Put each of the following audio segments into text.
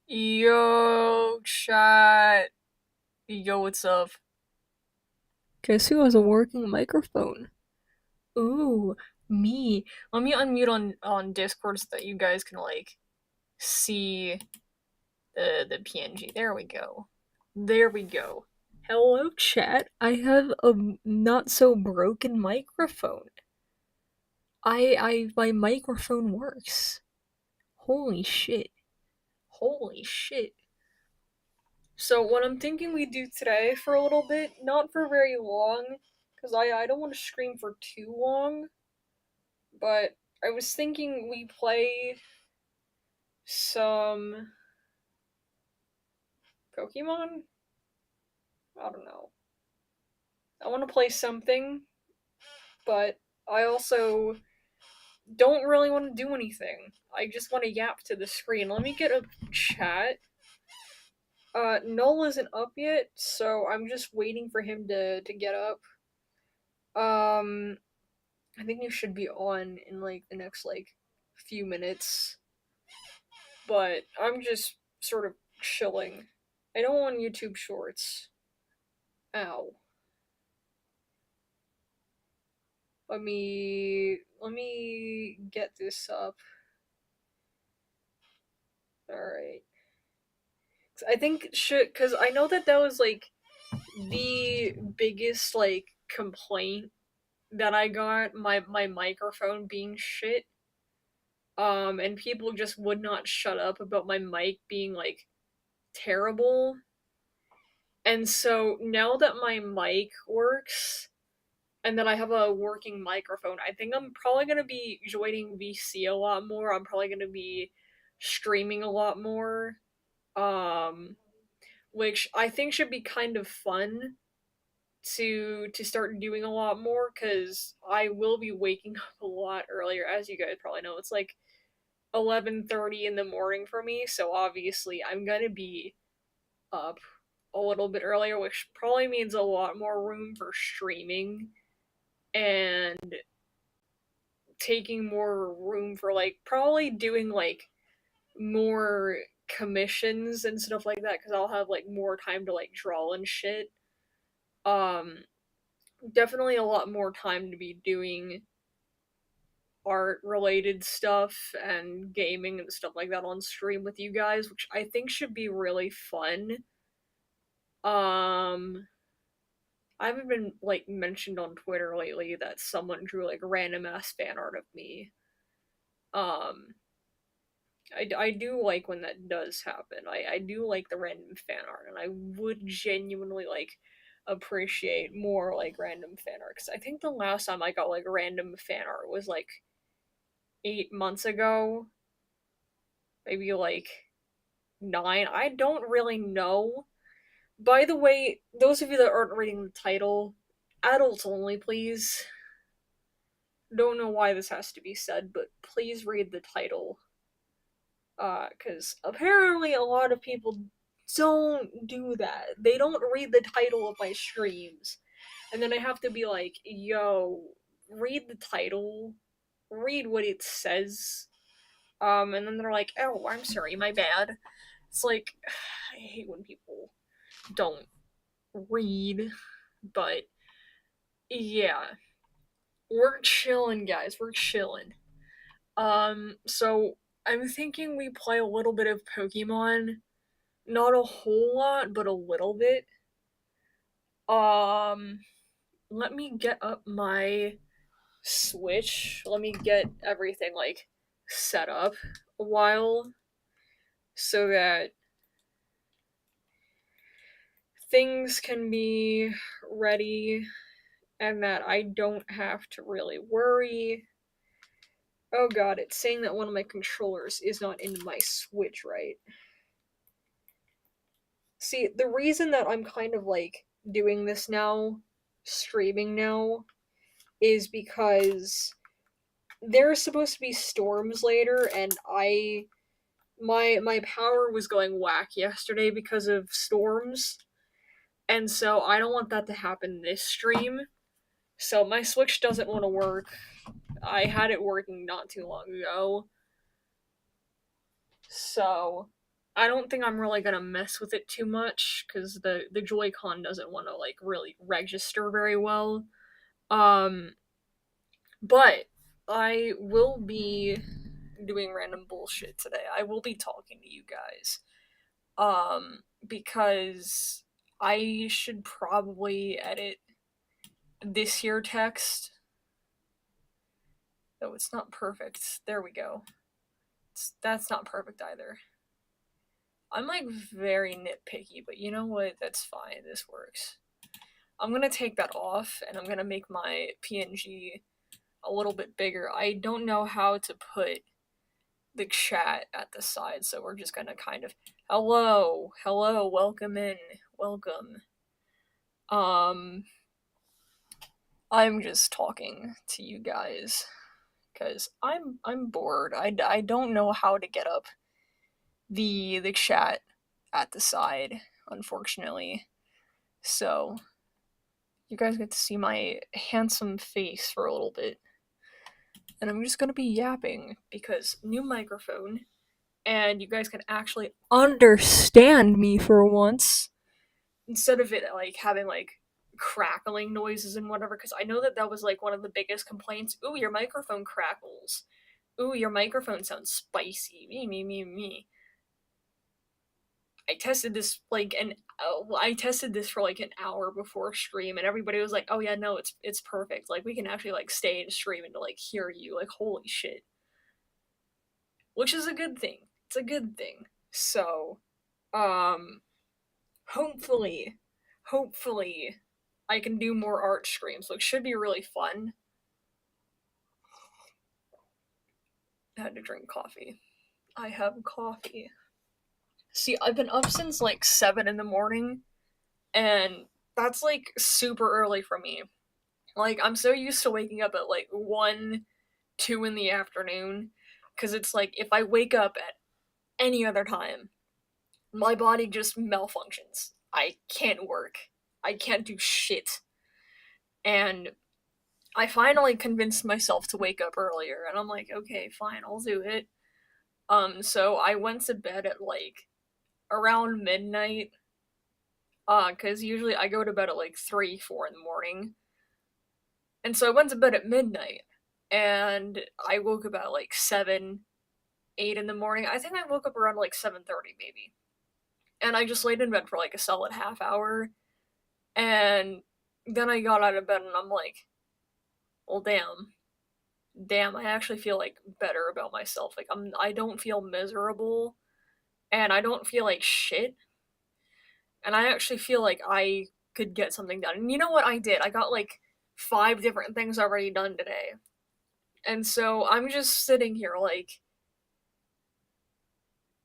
Yo, chat. Yo, what's up? Guess who has a working microphone? Ooh, me. Let me unmute on Discord so that you guys can see the PNG. There we go. There we go. Hello, chat. I have a not so broken microphone. My microphone works. Holy shit. Holy shit. So what I'm thinking we do today for a little bit, not for very long, because I don't want to scream for too long, but I was thinking we play some Pokemon? I don't know. I want to play something, but I also don't really want to do anything. I just want to yap to the screen. Let me get a chat. Null isn't up yet, so I'm just waiting for him to get up. Um, I think you should be on in the next few minutes, but I'm just sort of chilling. I don't want YouTube Shorts. Ow. Let me get this up. All right. I think should because I know that was the biggest complaint that I got my microphone being shit. And people just would not shut up about my mic being terrible. And so now that my mic works and that I have a working microphone, I think I'm probably gonna be joining VC a lot more. I'm probably gonna be streaming a lot more. Um, which I think should be kind of fun to start doing a lot more because I will be waking up a lot earlier, as you guys probably know. It's 11:30 in the morning for me, so obviously I'm gonna be up a little bit earlier, which probably means a lot more room for streaming and taking more room for probably doing more commissions and stuff like that because I'll have more time to draw and shit. Um, Definitely a lot more time to be doing art related stuff and gaming and stuff like that on stream with you guys, which I think should be really fun. Um I haven't been mentioned on Twitter lately that someone drew random ass fan art of me. Um I do like when that does happen. I do like the random fan art, and I would genuinely appreciate more random fan art because I think the last time I got random fan art was 8 months ago, maybe 9. I don't really know. By the way, those of you that aren't reading the title, adults only, please. Don't know why this has to be said, but please read the title. Because apparently a lot of people don't do that. They don't read the title of my streams. And then I have to be like, yo, read the title, read what it says. And then they're like, oh, I'm sorry, my bad. It's like, I hate when people don't read, but yeah, we're chilling, guys. We're chilling. So I'm thinking we play a little bit of Pokemon. Not a whole lot, but a little bit. Um, Let me get up my Switch. Let me get everything set up a while so that things can be ready and that I don't have to really worry. Oh god, it's saying that one of my controllers is not in my Switch, right? See, the reason that I'm kind of doing this now, streaming now, is because there's supposed to be storms later, and my power was going whack yesterday because of storms, and so I don't want that to happen this stream. So my Switch doesn't want to work. I had it working not too long ago. So I don't think I'm really gonna mess with it too much because the Joy-Con doesn't want to like really register very well. Um, but I will be doing random bullshit today. I will be talking to you guys. Because I should probably edit this here text. Oh, it's not perfect. There we go. That's not perfect either. I'm like very nitpicky, but you know what? That's fine. This works. I'm gonna take that off and I'm gonna make my PNG a little bit bigger. I don't know how to put the chat at the side, so we're just gonna kind of hello, welcome in, welcome. Um, I'm just talking to you guys because I'm bored. I don't know how to get up the chat at the side, unfortunately. So you guys get to see my handsome face for a little bit. And I'm just gonna be yapping because new microphone, and you guys can actually understand me for once instead of it like having like crackling noises and whatever. Because I know that that was like one of the biggest complaints. Ooh, your microphone crackles. Ooh, your microphone sounds spicy. Me. I tested this like I tested this for like an hour before stream, and everybody was like, "Oh yeah, no, it's perfect. Like we can actually like stay in stream and to like hear you. Like holy shit," which is a good thing. It's a good thing. So, um, hopefully, hopefully, I can do more art streams. Which should be really fun. I had to drink coffee. I have coffee. See, I've been up since like 7 in the morning, and that's like super early for me. Like, I'm so used to waking up at like 1, 2 in the afternoon, because it's like if I wake up at any other time, my body just malfunctions. I can't work. I can't do shit. And I finally convinced myself to wake up earlier, and I'm like, okay, fine, I'll do it. So I went to bed at like around midnight, because usually I go to bed at like 3, 4 in the morning. And so I went to bed at midnight, and I woke up at like 7, 8 in the morning. I think I woke up around like 7:30 maybe. And I just laid in bed for like a solid half hour, and then I got out of bed and I'm like, well, damn, I actually feel like better about myself. Like I don't feel miserable, and I don't feel like shit, and I actually feel like I could get something done. And you know what I did? I got like 5 different things already done today. And so I'm just sitting here like,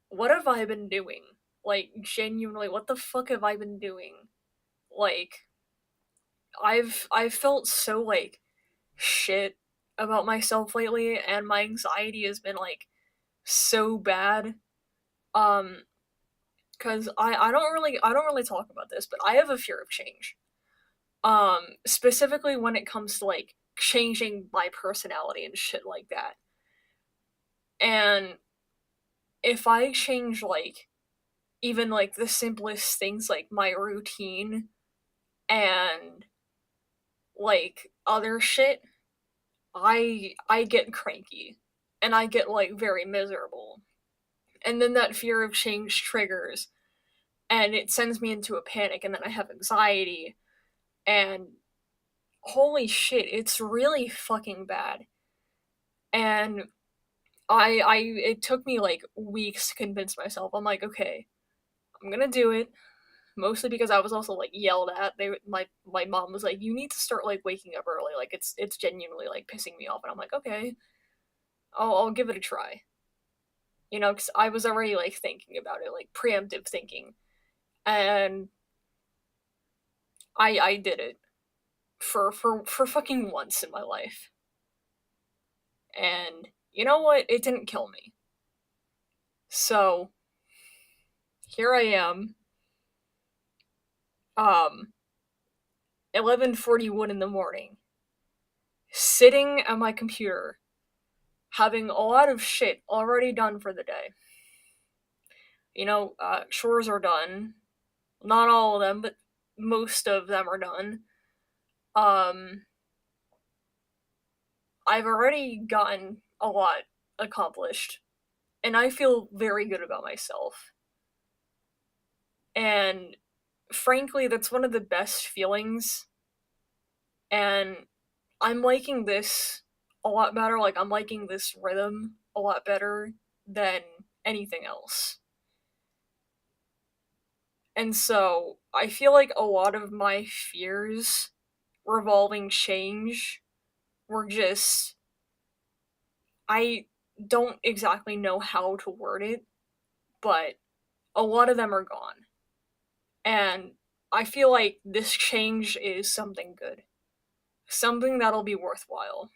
what have I been doing? Like genuinely, what the fuck have I been doing? Like I've felt so like shit about myself lately, and my anxiety has been like so bad. Um cuz I don't really talk about this, but I have a fear of change. Specifically when it comes to like changing my personality and shit like that. And if I change like even like the simplest things like my routine and like other shit, I get cranky and I get like very miserable. And then that fear of change triggers and it sends me into a panic, and then I have anxiety, and holy shit, it's really fucking bad. And I it took me like weeks to convince myself. I'm like, okay, I'm gonna do it. Mostly because I was also like yelled at. My mom was like, "You need to start like waking up early. Like it's genuinely like pissing me off." And I'm like, "Okay, I'll give it a try." You know, because I was already like thinking about it, like preemptive thinking, and I did it for fucking once in my life. And you know what? It didn't kill me. So here I am, um, 11:41 in the morning, sitting at my computer, having a lot of shit already done for the day. Chores are done. Not all of them, but most of them are done. Um, I've already gotten a lot accomplished, and I feel very good about myself. And frankly, that's one of the best feelings. And I'm liking this a lot better. Like, I'm liking this rhythm a lot better than anything else. And so I feel like a lot of my fears revolving change were just, I don't exactly know how to word it, but a lot of them are gone. And I feel like this change is something good, something that'll be worthwhile.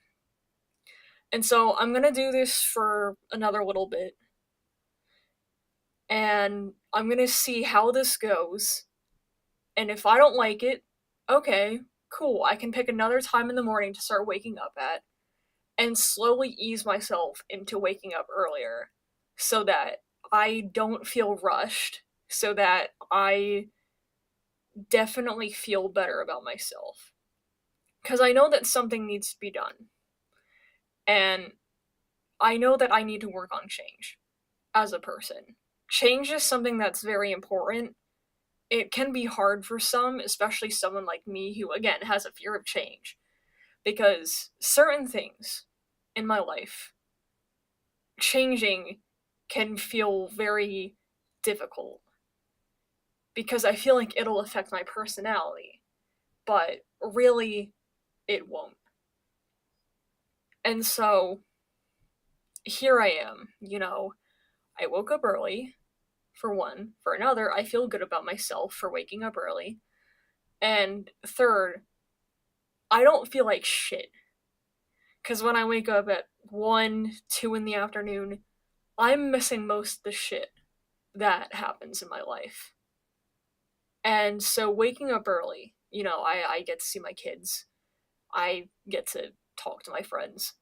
And so I'm gonna do this for another little bit, and I'm gonna see how this goes. And if I don't like it, okay, cool. I can pick another time in the morning to start waking up at, and slowly ease myself into waking up earlier so that I don't feel rushed, so that I definitely feel better about myself. Because I know that something needs to be done. And I know that I need to work on change as a person. Change is something that's very important. It can be hard for some, especially someone like me who, again, has a fear of change. Because certain things in my life, changing can feel very difficult. Because I feel like it'll affect my personality. But really, it won't. And so, here I am, I woke up early, for one. For another, I feel good about myself for waking up early. And third, I don't feel like shit. Because when I wake up at 1, 2 in the afternoon, I'm missing most of the shit that happens in my life. And so waking up early, I get to see my kids. I get to talk to my friends.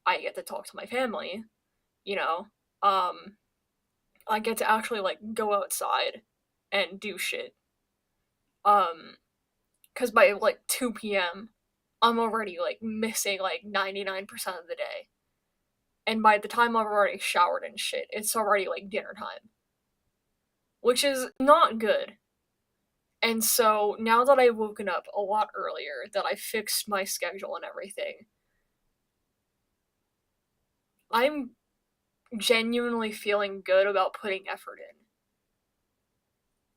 I get to talk to my family, you know. Um, I get to actually like go outside and do shit. Um, because by like 2 p.m., I'm already like missing like 99% of the day. And by the time I've already showered and shit, it's already like dinner time, which is not good. And so now that I've woken up a lot earlier, that I fixed my schedule and everything, I'm genuinely feeling good about putting effort in.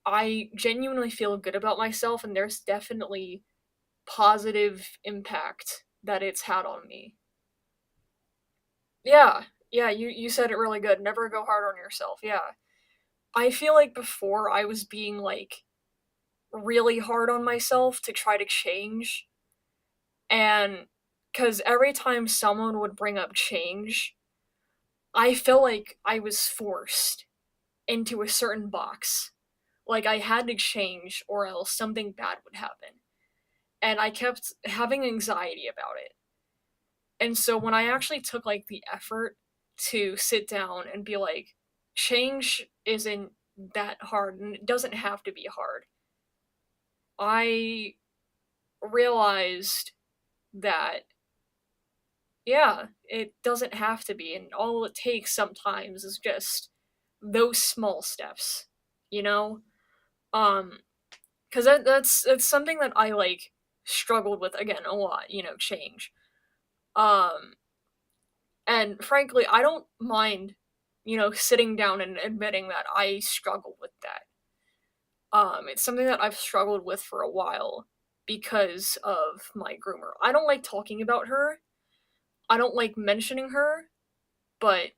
I genuinely feel good about myself, and there's definitely positive impact that it's had on me. Yeah, yeah, you said it really good. Never go hard on yourself. Yeah. I feel like before I was being like really hard on myself to try to change, and cuz every time someone would bring up change, I felt like I was forced into a certain box. Like I had to change or else something bad would happen. And I kept having anxiety about it. And so when I actually took like the effort to sit down and be like, change isn't that hard and it doesn't have to be hard, I realized that, yeah, it doesn't have to be. And all it takes sometimes is just those small steps, you know? Um, because that's something that I like struggled with again a lot, change. Um, And frankly, I don't mind, sitting down and admitting that I struggle with that. It's something that I've struggled with for a while because of my groomer. I don't like talking about her. I don't like mentioning her, but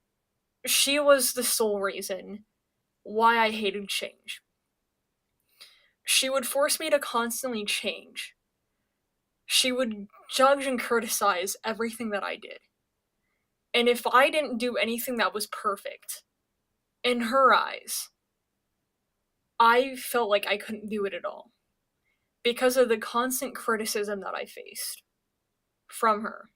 she was the sole reason why I hated change. She would force me to constantly change. She would judge and criticize everything that I did. And if I didn't do anything that was perfect, in her eyes, I felt like I couldn't do it at all because of the constant criticism that I faced from her.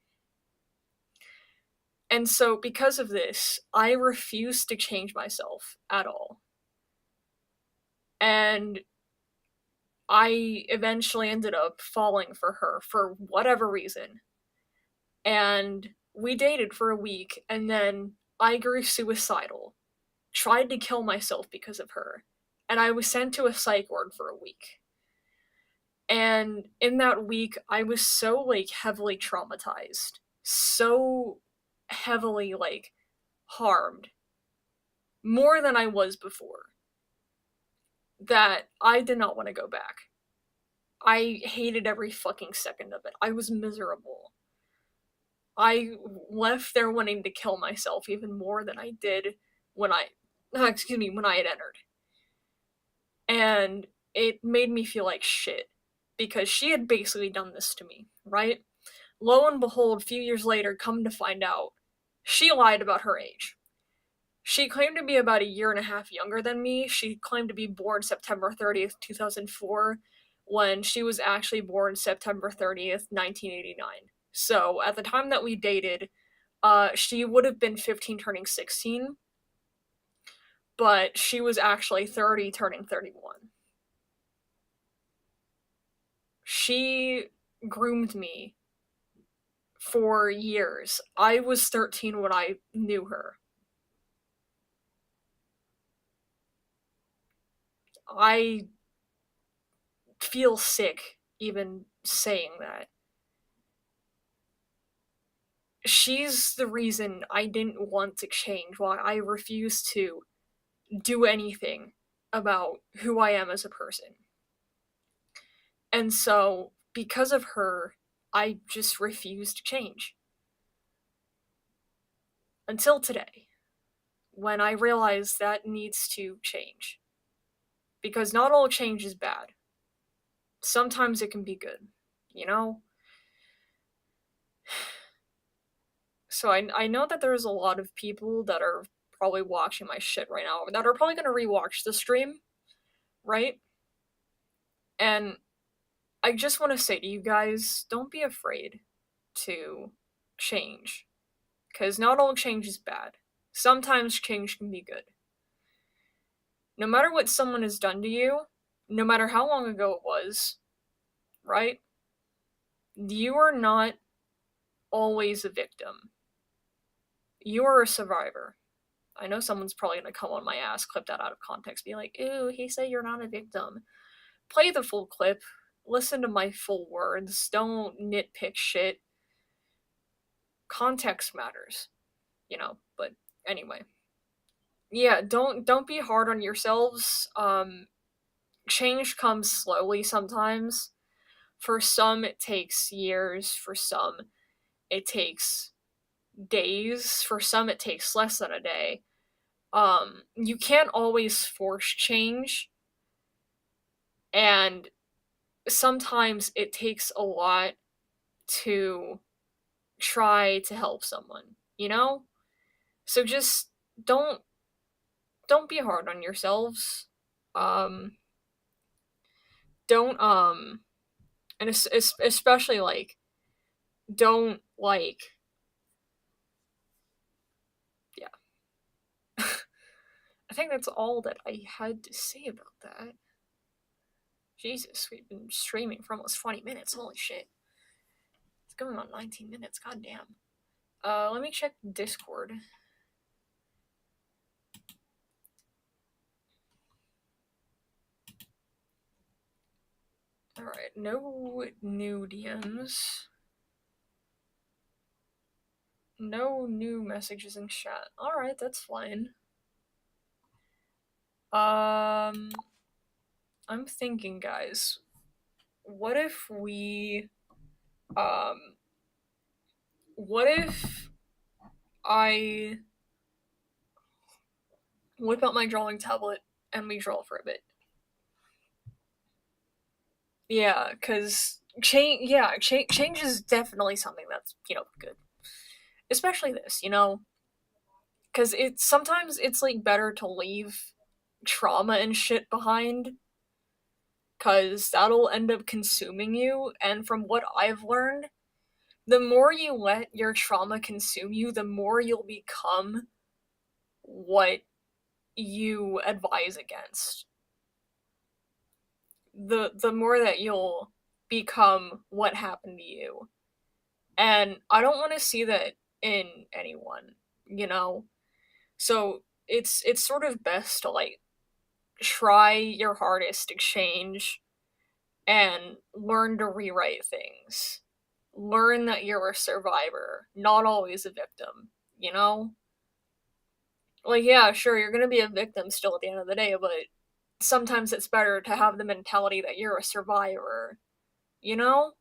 And so, because of this, I refused to change myself at all. And I eventually ended up falling for her for whatever reason. And we dated for a week, and then I grew suicidal, tried to kill myself because of her, and I was sent to a psych ward for a week. And in that week, I was so like heavily traumatized, so heavily like harmed, more than I was before, that I did not want to go back. I hated every fucking second of it. I was miserable. I left there wanting to kill myself even more than I did when when I had entered. And it made me feel like shit because she had basically done this to me, right? Lo and behold, a few years later, come to find out, she lied about her age. She claimed to be about a year and a half younger than me. She claimed to be born September 30th, 2004, when she was actually born September 30th, 1989. So at the time that we dated, she would have been 15 turning 16, but she was actually 30 turning 31. She groomed me for years. I was 13 when I knew her. I feel sick even saying that. She's the reason I didn't want to change, why I refused to do anything about who I am as a person. And so, because of her, I just refused to change. Until today, when I realize that needs to change. Because not all change is bad. Sometimes it can be good, you know? So I know that there's a lot of people that are probably watching my shit right now that are probably gonna rewatch the stream, right? And I just want to say to you guys, don't be afraid to change. Because not all change is bad. Sometimes change can be good. No matter what someone has done to you, no matter how long ago it was, right? You are not always a victim. You are a survivor. I know someone's probably gonna come on my ass, clip that out of context, be like, "Ooh, he said you're not a victim." Play the full clip, listen to my full words, don't nitpick shit. Context matters, you know, but anyway. Yeah, don't be hard on yourselves. Change comes slowly sometimes. For some it takes years, for some it takes days, for some it takes less than a day. You can't always force change, and sometimes it takes a lot to try to help someone, you know? So just don't don't be hard on yourselves. Um don't and especially like don't like yeah. I think that's all that I had to say about that. Jesus, we've been streaming for almost 20 minutes. Holy shit. It's going on 19 minutes. God damn. Let me check Discord. Alright, no new DMs. No new messages in chat. Alright, that's fine. I'm thinking, guys, what if we, what if I whip out my drawing tablet and we draw for a bit? Yeah, because change is definitely something that's, good. Especially this, because sometimes it's like better to leave trauma and shit behind, because that'll end up consuming you. And from what I've learned, the more you let your trauma consume you, the more you'll become what you advise against. the more that you'll become what happened to you. And I don't want to see that in anyone, you know? So it's sort of best to like try your hardest to change and learn to rewrite things. Learn that you're a survivor, not always a victim, you know? Like, yeah, sure, you're gonna be a victim still at the end of the day, but sometimes it's better to have the mentality that you're a survivor, you know?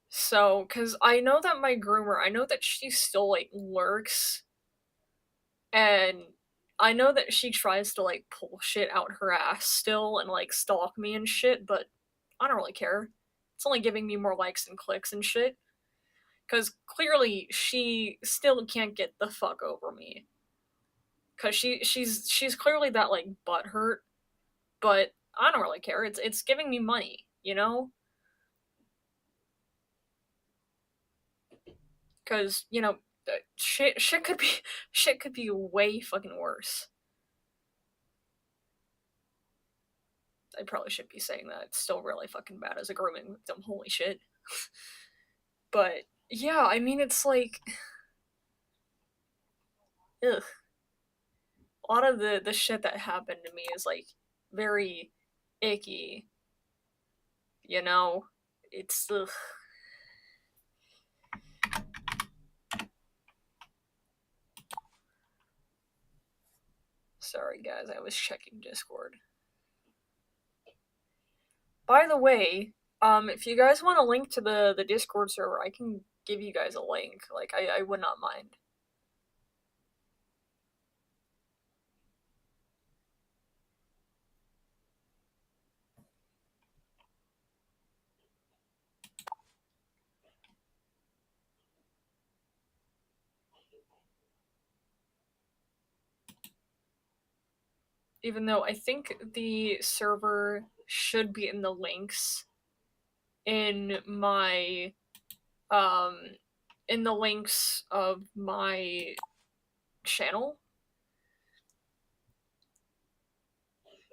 So, because I know that my groomer, I know that she still, like, lurks, and I know that she tries to, like, pull shit out her ass still and, like, stalk me and shit, but I don't really care. It's only giving me more likes and clicks and shit. Because clearly she still can't get the fuck over me. Because she's clearly that, like, butthurt, but I don't really care. It's giving me money, you know? Because, you know, shit could be shit could be way fucking worse. I probably shouldn't be saying that. It's still really fucking bad as a grooming victim. Holy shit. But yeah, I mean, it's like, ugh. A lot of the shit that happened to me is like very icky. You know, it's ugh. Sorry guys, I was checking Discord. By the way, if you guys want a link to the Discord server, I can give you guys a link. Like, I would not mind. Even though I think the server should be in the links in my um in the links of my channel.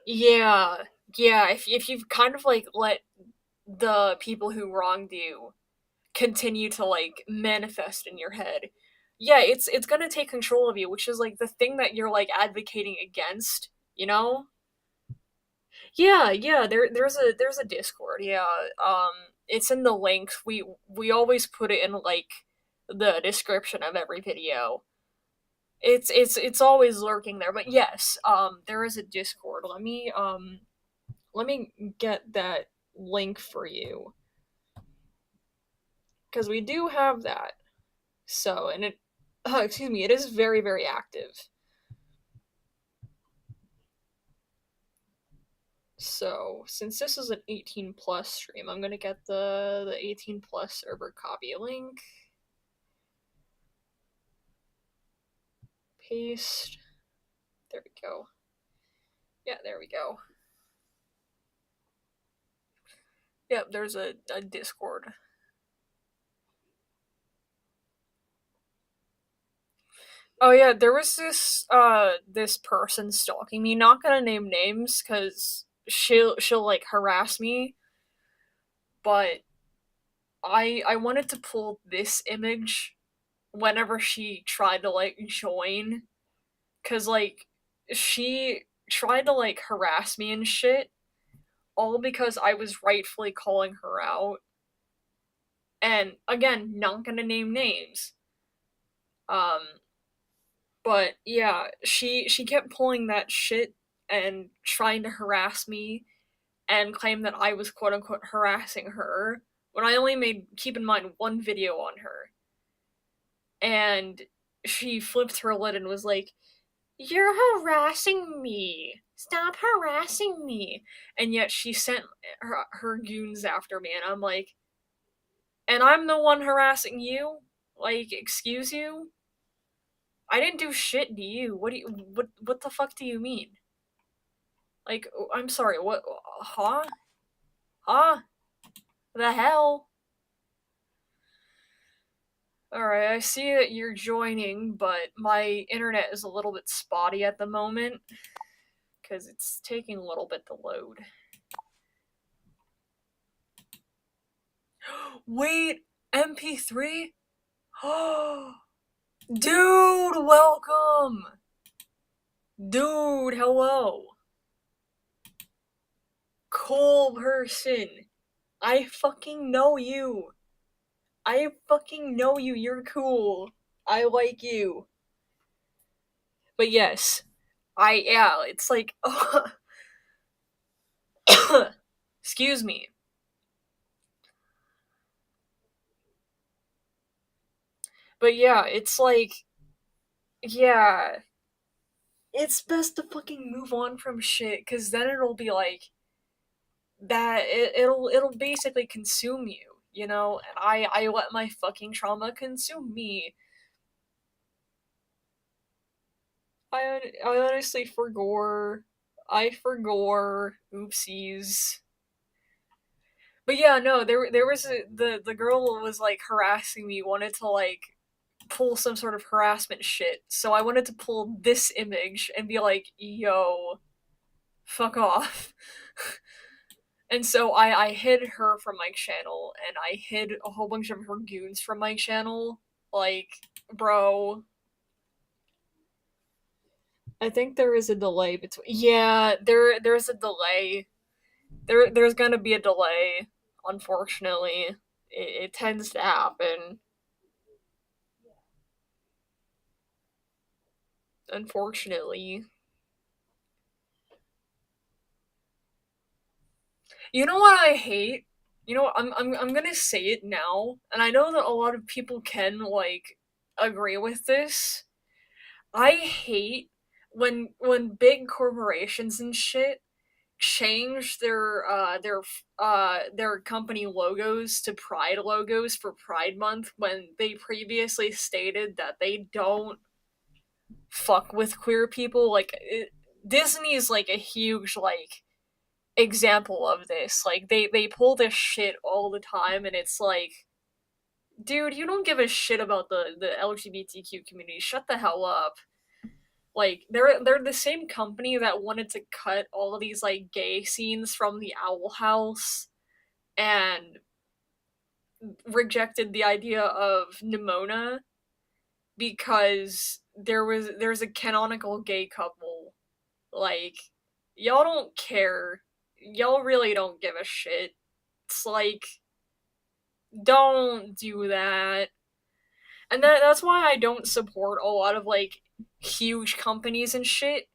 Yeah, yeah. If you've kind of like let the people who wronged you continue to like manifest in your head, yeah, it's gonna take control of you, which is like the thing that you're like advocating against. You know? Yeah, yeah. There's a Discord. Yeah. It's in the links. We always put it in like the description of every video. It's always lurking there. But yes, there is a Discord. Let me get that link for you because we do have that. So and it, excuse me, it is very very active. So since this is an 18 plus stream, I'm gonna get the 18 plus server copy link. Paste. There we go. Yeah, there we go. Yep, there's a Discord. Oh yeah, there was this person stalking me. Not gonna name names because she'll like harass me, but I wanted to pull this image whenever she tried to like join, cause like she tried to like harass me and shit, all because I was rightfully calling her out. And again, not gonna name names. Um, but yeah, she kept pulling that shit and trying to harass me and claim that I was quote unquote harassing her when I only made, keep in mind, one video on her. And she flipped her lid and was like, "You're harassing me. Stop harassing me." And yet she sent her goons after me, and I'm like, "And I'm the one harassing you? Like, excuse you? I didn't do shit to you. What the fuck do you mean? Like, I'm sorry, what, huh? Huh? The hell?" Alright, I see that you're joining, but my internet is a little bit spotty at the moment because it's taking a little bit to load. Wait, MP3? Oh, dude, welcome! Dude, hello. Cool person. I fucking know you. I fucking know you. You're cool. I like you. But yes, yeah, it's like, excuse me. But yeah, it's like, yeah, it's best to fucking move on from shit, cause then it'll be like that. It'll basically consume you, you know. And I let my fucking trauma consume me. I honestly forgore. I forgore. Oopsies. But yeah, no, there was the girl was like harassing me, wanted to like pull some sort of harassment shit. So I wanted to pull this image and be like, yo, fuck off. And so I hid her from my channel, and I hid a whole bunch of her goons from my channel. Like, bro, I think there is a delay between. Yeah, there's a delay. There's gonna be a delay. Unfortunately, it tends to happen. Unfortunately, you know what I hate? You know what? I'm gonna say it now, and I know that a lot of people can like agree with this. I hate when big corporations and shit change their company logos to Pride logos for Pride Month when they previously stated that they don't fuck with queer people. Disney is like a huge like example of this. Like they pull this shit all the time, and it's like, dude, you don't give a shit about the LGBTQ community. Shut the hell up. Like they're the same company that wanted to cut all of these like gay scenes from the Owl House and rejected the idea of Nimona because there's a canonical gay couple. Like, y'all don't care. Y'all really don't give a shit. It's like, don't do that. And that's why I don't support a lot of like huge companies and shit.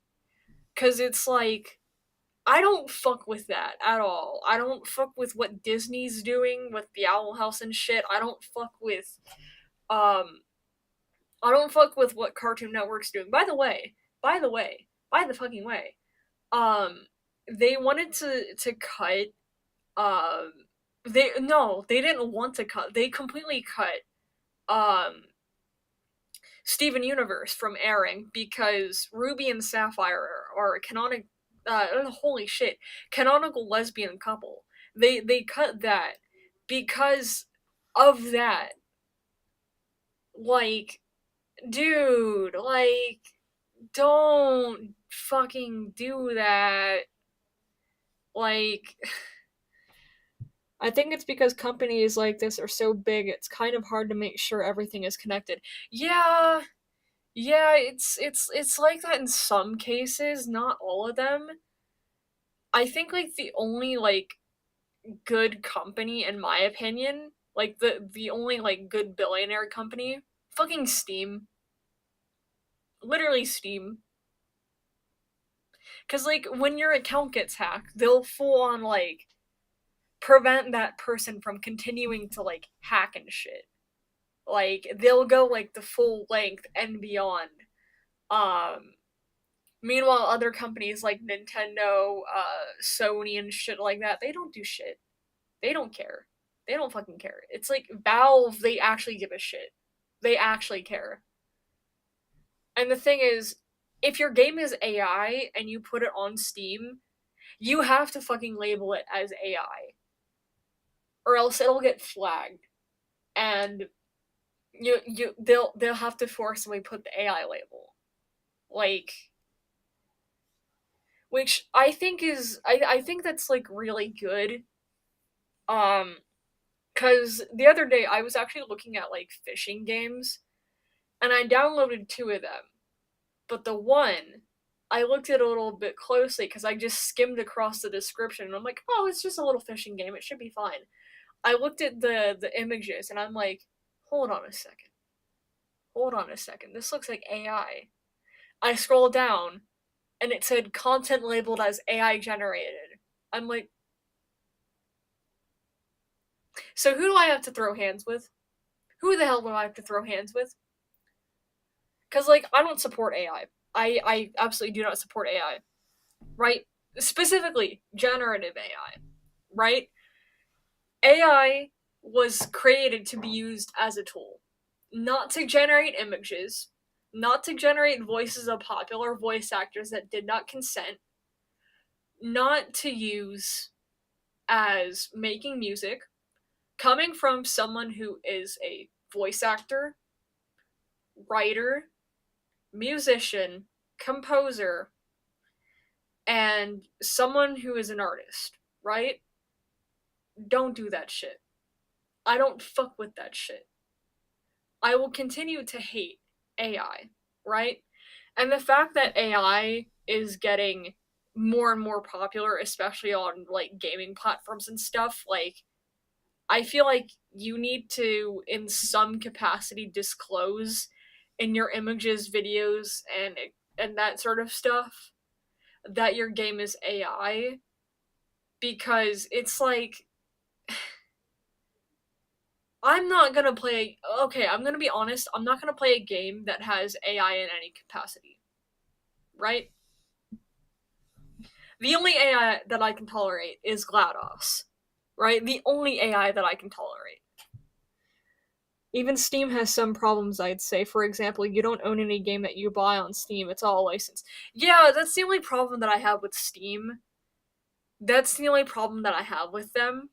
Cause it's like, I don't fuck with that at all. I don't fuck with what Disney's doing with the Owl House and shit. Um I don't fuck with what Cartoon Network's doing. By the fucking way, um they wanted to cut um they no, they didn't want to cut. They completely cut um Steven Universe from airing because Ruby and Sapphire are a holy shit, canonical lesbian couple. They cut that because of that. Like, dude, like, don't fucking do that. Like, I think it's because companies like this are so big, it's kind of hard to make sure everything is connected. Yeah, yeah, it's like that in some cases, not all of them. I think like the only like good company in my opinion, like the only like good billionaire company, fucking Steam. Literally Steam. Cuz like when your account gets hacked, they'll full on like prevent that person from continuing to like hack and shit. Like they'll go like the full length and beyond. Um Meanwhile, other companies like Nintendo, Sony, and shit like that, they don't do shit. They don't care. They don't fucking care. It's like Valve, they actually give a shit. They actually care. And the thing is, if your game is AI and you put it on Steam, you have to fucking label it as AI. Or else it'll get flagged. And they'll have to forcibly put the AI label, like, which I think is I think that's like really good. Um, because the other day I was actually looking at like fishing games, and I downloaded two of them, but the one I looked at a little bit closely because I just skimmed across the description and I'm like, oh, it's just a little fishing game. It should be fine. I looked at the images and I'm like, hold on a second. Hold on a second. This looks like AI. I scrolled down and it said content labeled as AI generated. I'm like, so who do I have to throw hands with? Who the hell do I have to throw hands with? Because, like, I don't support AI. I absolutely do not support AI, right? Specifically, generative AI, right? AI was created to be used as a tool, not to generate images, not to generate voices of popular voice actors that did not consent, not to use as making music, coming from someone who is a voice actor, writer, musician, composer, and someone who is an artist, right? Don't do that shit. I don't fuck with that shit. I will continue to hate AI, right? And the fact that AI is getting more and more popular, especially on like gaming platforms and stuff, like I feel like you need to, in some capacity, disclose in your images, videos, and that sort of stuff that your game is AI, because it's like I'm not gonna play. Okay, I'm gonna be honest. I'm not gonna play a game that has AI in any capacity, right? The only AI that I can tolerate is GLaDOS, right? The only AI that I can tolerate. Even Steam has some problems, I'd say. For example, you don't own any game that you buy on Steam, it's all licensed. Yeah, that's the only problem that I have with Steam. That's the only problem that I have with them.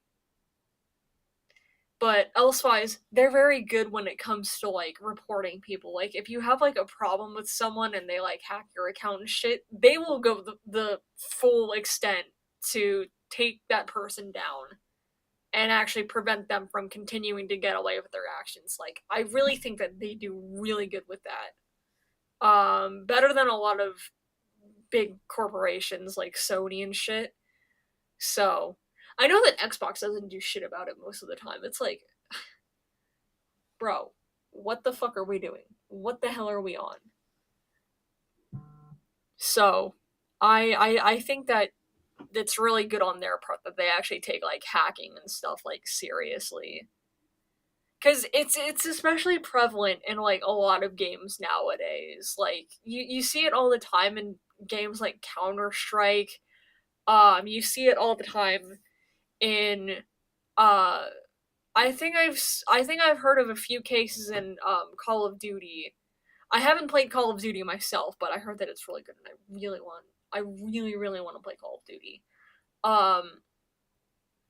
But elsewise, they're very good when it comes to like reporting people. Like if you have like a problem with someone and they like hack your account and shit, they will go the full extent to take that person down and actually prevent them from continuing to get away with their actions. Like I really think that they do really good with that. Better than a lot of big corporations like Sony and shit. So I know that Xbox doesn't do shit about it most of the time. It's like, bro, what the fuck are we doing? What the hell are we on? So I think that it's really good on their part that they actually take like hacking and stuff like seriously. Cause it's especially prevalent in like a lot of games nowadays. Like you see it all the time in games like Counter Strike. You see it all the time in uh I think I've heard of a few cases in Call of Duty. I haven't played Call of Duty myself, but I heard that it's really good, and I really want to play Call of Duty. Um,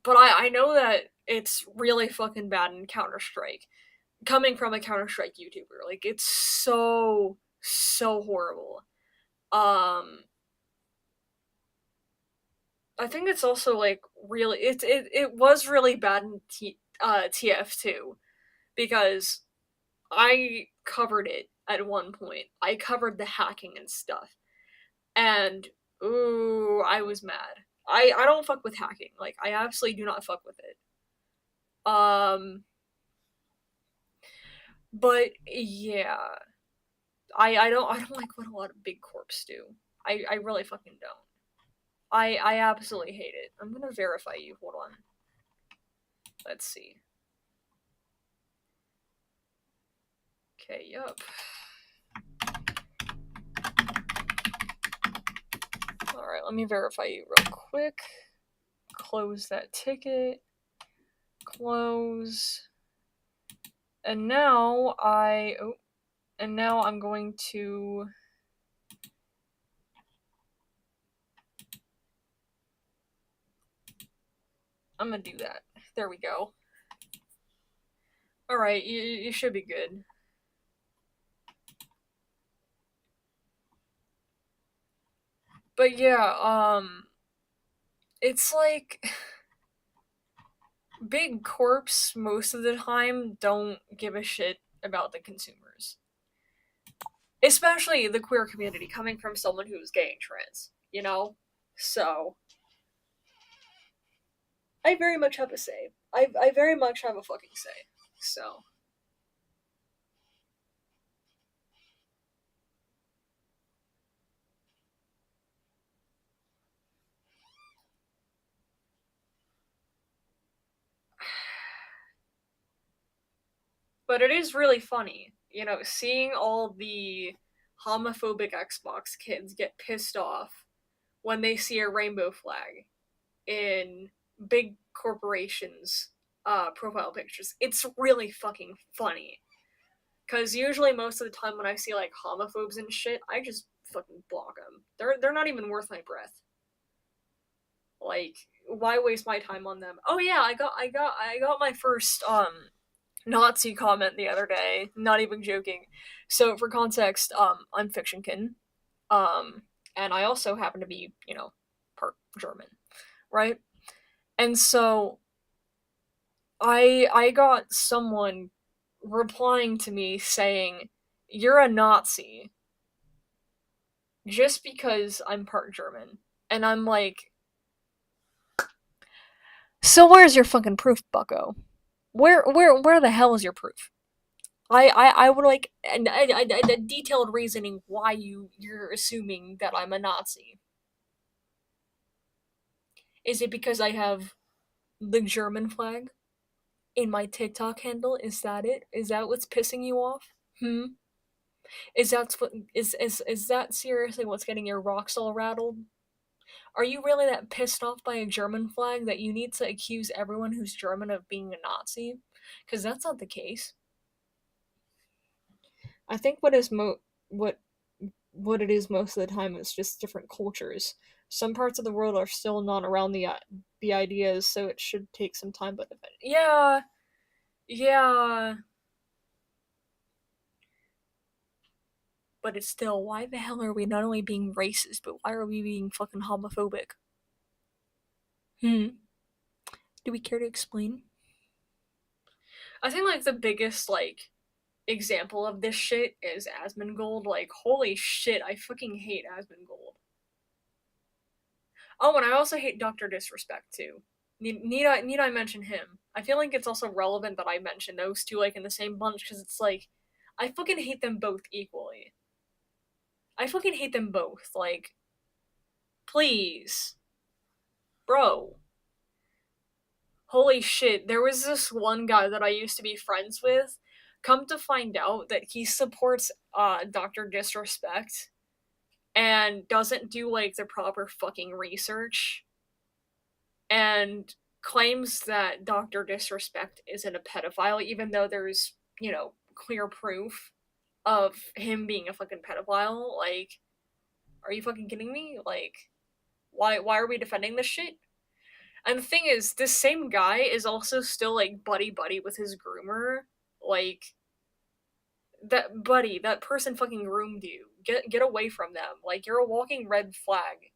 but I know that it's really fucking bad in Counter Strike. Coming from a Counter Strike YouTuber, like it's so horrible. Um, I think it's also like really it was really bad in TF2 because I covered it at one point. I covered the hacking and stuff. And ooh, I was mad. I don't fuck with hacking. Like I absolutely do not fuck with it. Um but yeah. I don't like what a lot of big corps do. I really fucking don't. I absolutely hate it. I'm gonna verify you. Hold on. Let's see. Okay, yup. Alright, let me verify you real quick. Close that ticket. Close. And now I'm going to I'm gonna do that. There we go. Alright, you should be good. But yeah, it's like big corps most of the time don't give a shit about the consumers, especially the queer community coming from someone who's gay and trans, you know? So, I very much have a say. I very much have a fucking say. So, but it is really funny, seeing all the homophobic Xbox kids get pissed off when they see a rainbow flag in big corporations' profile pictures. It's really fucking funny. Because usually, most of the time, when I see like homophobes and shit, I just fucking block them. They're not even worth my breath. Like, why waste my time on them? Oh yeah, I got my first Nazi comment the other day. Not even joking. So for context, I'm Fictionkin, um, and I also happen to be part German, right? And so I got someone replying to me saying, "You're a Nazi just because I'm part German." And I'm like, "So where's your fucking proof, bucko? Where the hell is your proof?" I would like a detailed reasoning why you're assuming that I'm a Nazi. Is it because I have the German flag in my TikTok handle? Is that it? Is that what's pissing you off? Hmm? Is that seriously what's getting your rocks all rattled? Are you really that pissed off by a German flag that you need to accuse everyone who's German of being a Nazi? Because that's not the case. I think what it is most of the time is just different cultures. Some parts of the world are still not around the ideas, so it should take some time. But yeah, yeah, but it's still, why the hell are we not only being racist, but why are we being fucking homophobic? Hmm. Do we care to explain? I think like the biggest like example of this shit is Asmongold. Like, holy shit, I fucking hate Asmongold. Oh, and I also hate Doctor Disrespect too. Need I mention him? I feel like it's also relevant that I mention those two like in the same bunch because it's like I fucking hate them both equally. I fucking hate them both. Like, please, bro. Holy shit, there was this one guy that I used to be friends with. Come to find out that he supports Doctor Disrespect and doesn't do like the proper fucking research and claims that Dr. Disrespect isn't a pedophile, even though there's, clear proof of him being a fucking pedophile. Like, are you fucking kidding me? Like, why are we defending this shit? And the thing is, this same guy is also still like buddy buddy with his groomer. Like, that person fucking groomed you. Get away from them. Like, you're a walking red flag.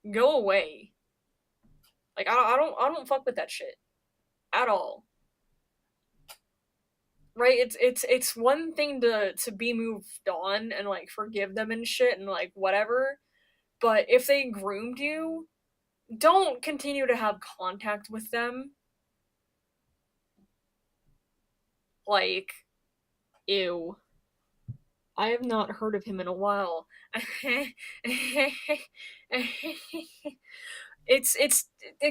Go away. Like, I don't fuck with that shit at all. Right? It's one thing to be moved on and like forgive them and shit and like whatever, but if they groomed you, don't continue to have contact with them. Like, ew. I have not heard of him in a while. It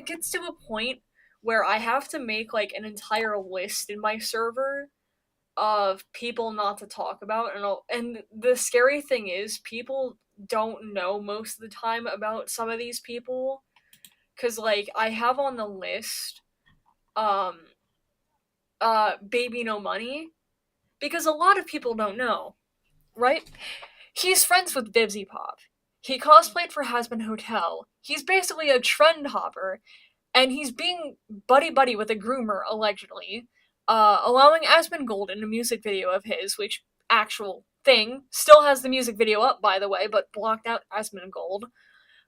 gets to a point where I have to make like an entire list in my server of people not to talk about, and the scary thing is people don't know most of the time about some of these people cuz like I have on the list um Baby No Money because a lot of people don't know, right? He's friends with Bibsy Pop. He cosplayed for Hasbin Hotel. He's basically a trend hopper, and he's being buddy buddy with a groomer allegedly, allowing Asmongold in a music video of his, which actual thing, still has the music video up, by the way, but blocked out Asmongold,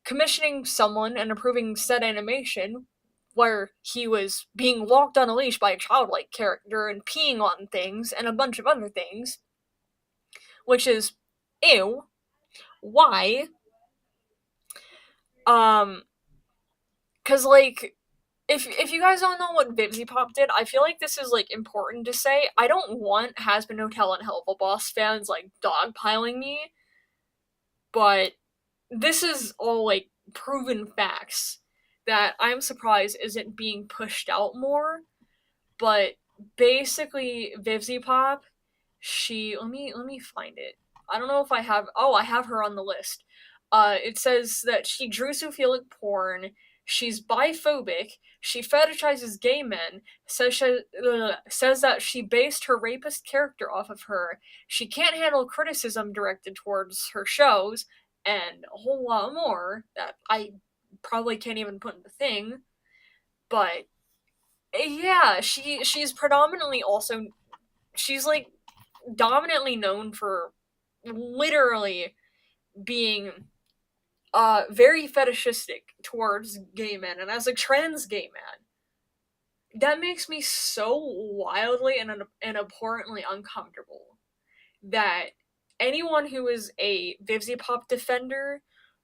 commissioning someone and approving said animation where he was being walked on a leash by a childlike character and peeing on things and a bunch of other things, which is ew. Why? Cause like if you guys don't know what VivziePop did, I feel like this is like important to say. I don't want Hazbin Hotel and Helluva Boss fans like dogpiling me, but this is all like proven facts that I'm surprised isn't being pushed out more. But basically, VivziePop, she let me find it. I don't know if I have. Oh, I have her on the list. It says that she drew zoophilic porn. She's biphobic. She fetishizes gay men. Says that she based her rapist character off of her. She can't handle criticism directed towards her shows, and a whole lot more that I probably can't even put in the thing. But yeah, she's predominantly also she's like dominantly known for literally being very fetishistic towards gay men, and as a trans gay man, that makes me so wildly and abhorrently uncomfortable that anyone who is a VivziePop defender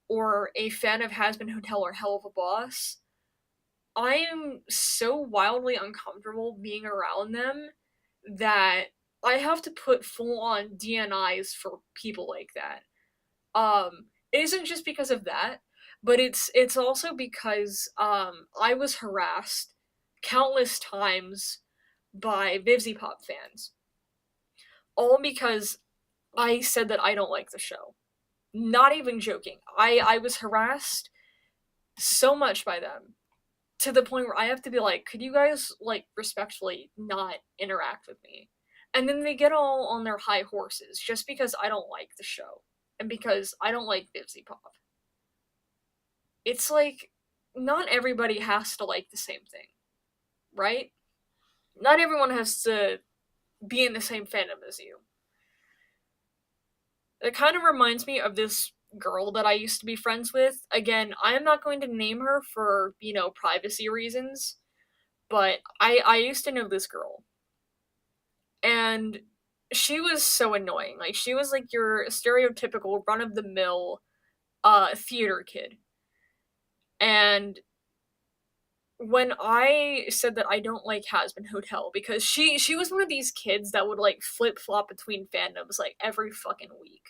or a fan of Hazbin Hotel or Helluva Boss, I am so wildly uncomfortable being around them that I have to put full on DNIs for people like that. It isn't just because of that, but it's also because I was harassed countless times by VivziePop fans, all because I said that I don't like the show. Not even joking. I was harassed so much by them to the point where I have to be like, could you guys like respectfully not interact with me? And then they get all on their high horses just because I don't like the show and because I don't like VivziePop. It's like not everybody has to like the same thing, right? Not everyone has to be in the same fandom as you. It kind of reminds me of this girl that I used to be friends with. Again, I am not going to name her for, privacy reasons, but I used to know this girl. And she was so annoying. Like she was like your stereotypical run of the mill theater kid. And when I said that I don't like Hazbin Hotel because she was one of these kids that would like flip flop between fandoms like every fucking week.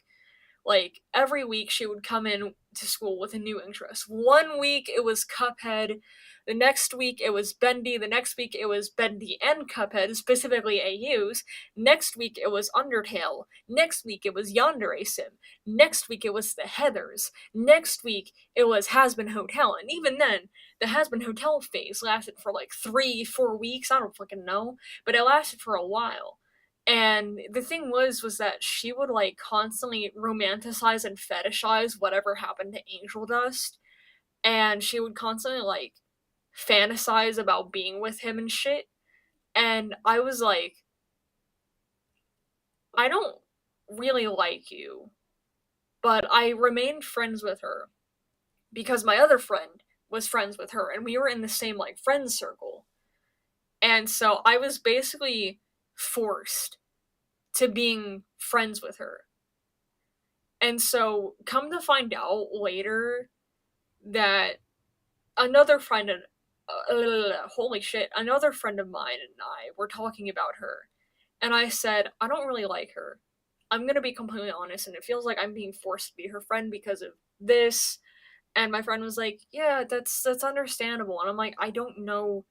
Like every week she would come in to school with a new interest. One week it was Cuphead, the next week it was Bendy, the next week it was Bendy and Cuphead, specifically AUs. Next week it was Undertale. Next week it was Yandere Sim. Next week it was the Heathers. Next week it was Hazbin Hotel. And even then, the Hazbin Hotel phase lasted for like 3-4 weeks. I don't fucking know, but it lasted for a while. And the thing was that she would like constantly romanticize and fetishize whatever happened to Angel Dust, and she would constantly like fantasize about being with him and shit. And I was like, I don't really like you, but I remained friends with her because my other friend was friends with her, and we were in the same like friends circle. And so I was basically forced to being friends with her. And so, come to find out later that another friend, holy shit, another friend of mine and I were talking about her. And I said, I don't really like her. I'm gonna be completely honest, and it feels like I'm being forced to be her friend because of this. And my friend was like, yeah, that's understandable. And I'm like, I don't know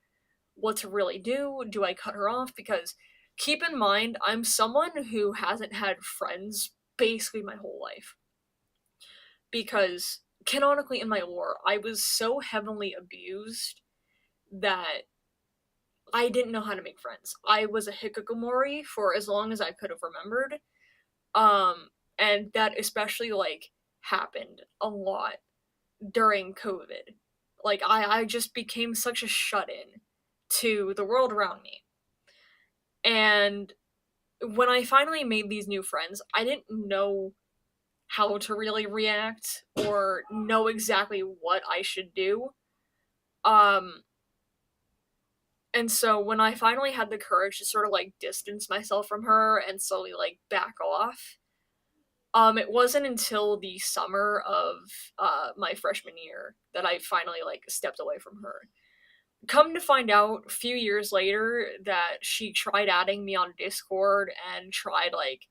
what to really do. Do I cut her off? Because keep in mind, I'm someone who hasn't had friends basically my whole life. Because canonically in my lore, I was so heavily abused that I didn't know how to make friends. I was a hikikomori for as long as I could have remembered. And that especially like happened a lot during COVID. Like I just became such a shut in to the world around me. And when I finally made these new friends, I didn't know how to really react or know exactly what I should do. Um, and so when I finally had the courage to sort of like distance myself from her and slowly like back off, it wasn't until the summer of my freshman year that I finally like stepped away from her. Come to find out a few years later that she tried adding me on Discord and tried like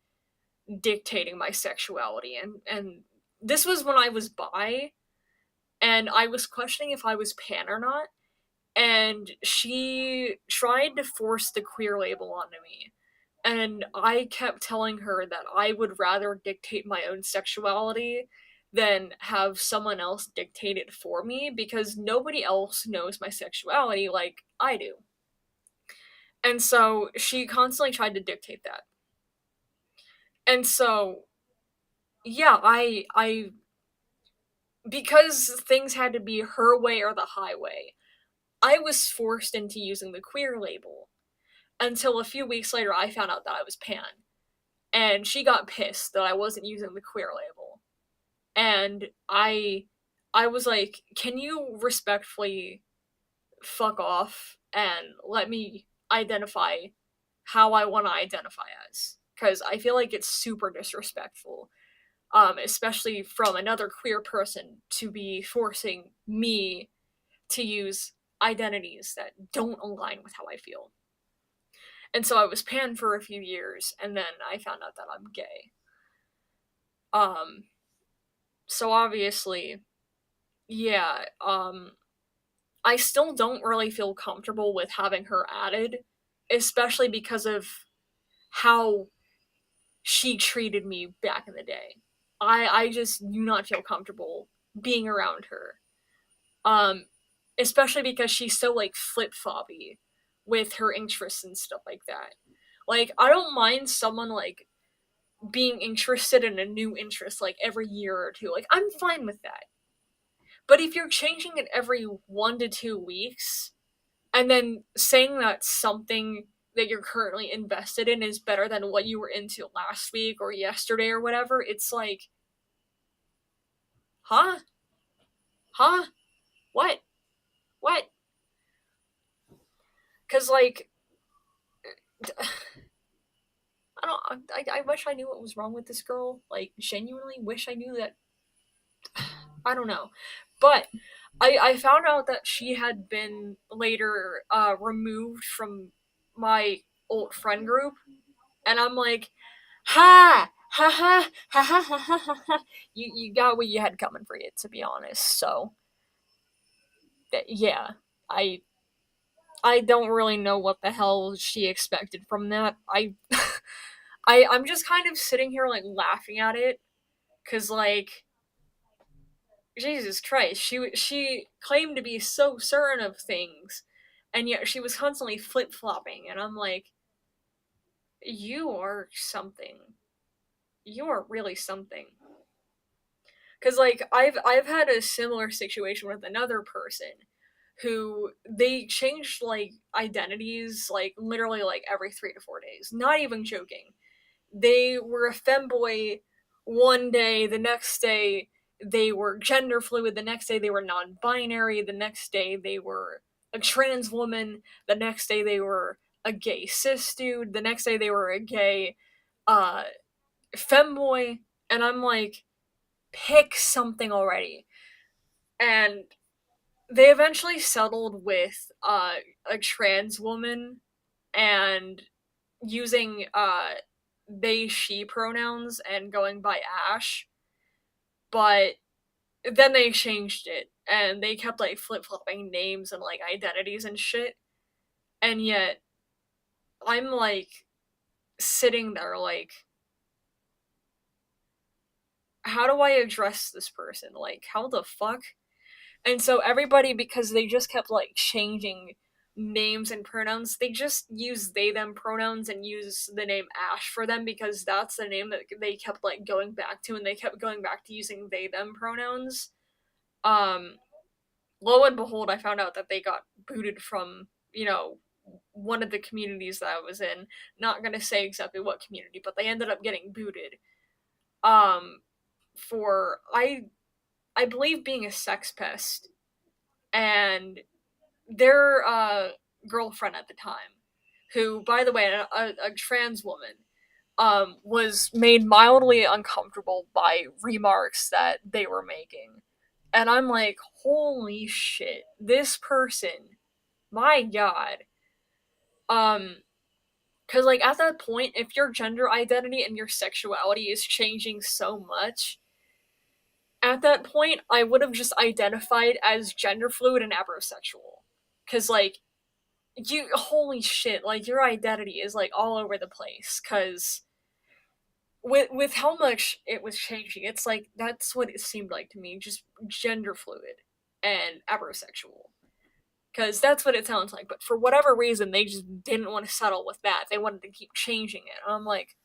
dictating my sexuality, and this was when I was bi and I was questioning if I was pan or not, and she tried to force the queer label onto me. And I kept telling her that I would rather dictate my own sexuality than have someone else dictate it for me because nobody else knows my sexuality like I do. And so she constantly tried to dictate that. And so yeah, I because things had to be her way or the highway, I was forced into using the queer label until a few weeks later I found out that I was pan. And she got pissed that I wasn't using the queer label. And I was like, "Can you respectfully fuck off and let me identify how I want to identify as?" Cuz I feel like it's super disrespectful, especially from another queer person to be forcing me to use identities that don't align with how I feel. And so I was pan for a few years, and then I found out that I'm gay. Um, so obviously, yeah, I still don't really feel comfortable with having her added, especially because of how she treated me back in the day. I just do not feel comfortable being around her. Um, Especially because she's so like flip floppy with her interests and stuff like that. Like I don't mind someone like being interested in a new interest like every year or two. Like I'm fine with that. But if you're changing it every 1 to 2 weeks and then saying that something that you're currently invested in is better than what you were into last week or yesterday or whatever, it's like, huh? Huh? What? What? Cuz like I don't I wish I knew what was wrong with this girl. Like genuinely wish I knew that. I don't know. But I found out that she had been later removed from my old friend group, and I'm like, ha ha ha ha ha ha ha ha. You got what you had coming for you, to be honest. So yeah, I I don't really know what the hell she expected from that. I'm just kind of sitting here like laughing at it because like Jesus Christ, she claimed to be so certain of things, and yet she was constantly flip flopping, and I'm like, you are something. You are really something. Cause like I've had a similar situation with another person who they changed like identities like literally like every 3 to 4 days. Not even joking. They were a femboy one day, the next day they were gender fluid, the next day they were non binary, the next day they were a trans woman, the next day they were a gay cis dude, the next day they were a gay uh femboy, and I'm like, pick something already. And they eventually settled with a trans woman and using they she pronouns and going by Ash, but then they changed it and they kept like flip flopping names and like identities and shit. And yet I'm like sitting there like, how do I address this person? Like, how the fuck? And so everybody, because they just kept like changing names and pronouns, they just use they them pronouns and use the name Ash for them because that's the name that they kept like going back to, and they kept going back to using they them pronouns. Um Lo and behold, I found out that they got booted from, one of the communities that I was in. Not gonna say exactly what community, but they ended up getting booted. Um, for I believe being a sex pest, and their girlfriend at the time, who, by the way, a trans woman, was made mildly uncomfortable by remarks that they were making. And I'm like, holy shit, this person, my god. Cause like at that point, if your gender identity and your sexuality is changing so much, at that point I would have just identified as gender fluid and abrosexual. Cause like you holy shit, like your identity is like all over the place. Cause with how much it was changing, it's like that's what it seemed like to me, just gender fluid and abrosexual. Because that's what it sounds like. But for whatever reason, they just didn't want to settle with that. They wanted to keep changing it. And I'm like,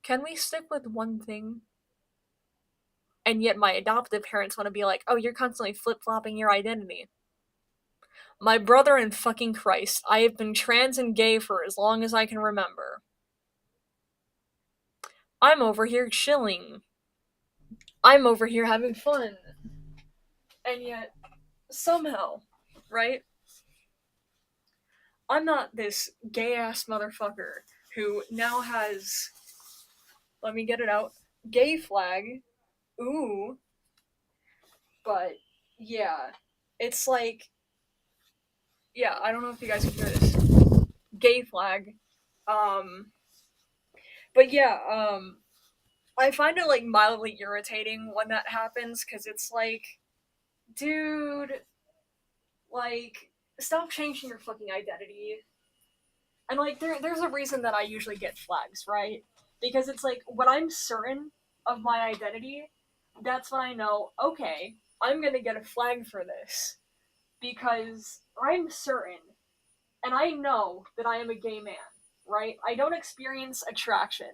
can we stick with one thing? And yet my adoptive parents want to be like, oh, you're constantly flip flopping your identity. My brother in fucking Christ, I have been trans and gay for as long as I can remember. I'm over here chilling. I'm over here having fun. And yet, somehow, right? I'm not this gay ass motherfucker who now has, let me get it out, gay flag. Ooh. But, yeah. It's like, yeah, I don't know if you guys can hear this. Gay flag. Um, but yeah, I find it like mildly irritating when that happens because it's like, dude, like, stop changing your fucking identity. And like, there's a reason that I usually get flags, right? Because it's like when I'm certain of my identity, that's when I know, okay, I'm gonna get a flag for this because I'm certain and I know that I am a gay man, right? I don't experience attraction,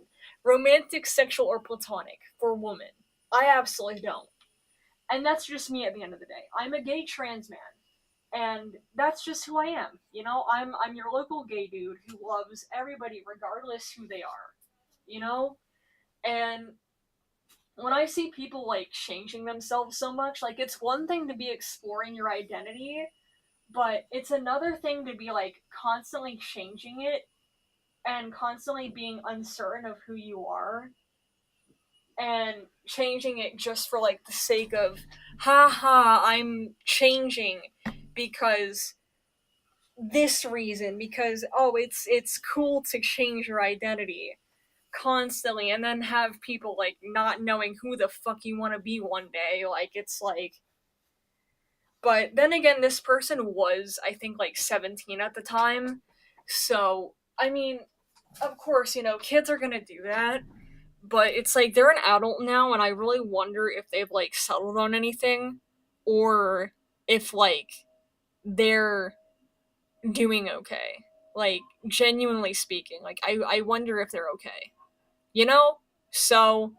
romantic, sexual, or platonic, for women. I absolutely don't. And that's just me at the end of the day. I'm a gay trans man. And that's just who I am. You know, I'm your local gay dude who loves everybody regardless who they are. You know? And when I see people like changing themselves so much, like it's one thing to be exploring your identity, but it's another thing to be like constantly changing it and constantly being uncertain of who you are and changing it just for like the sake of haha I'm changing because this reason, because oh it's cool to change your identity constantly and then have people like not knowing who the fuck you want to be one day. Like it's like, but then again, this person was, I think, like 17 at the time. So, I mean, of course, you know, kids are gonna do that. But it's like they're an adult now, and I really wonder if they've, like, settled on anything. Or if, like, they're doing okay. Like, genuinely speaking. Like, I wonder if they're okay. You know? So,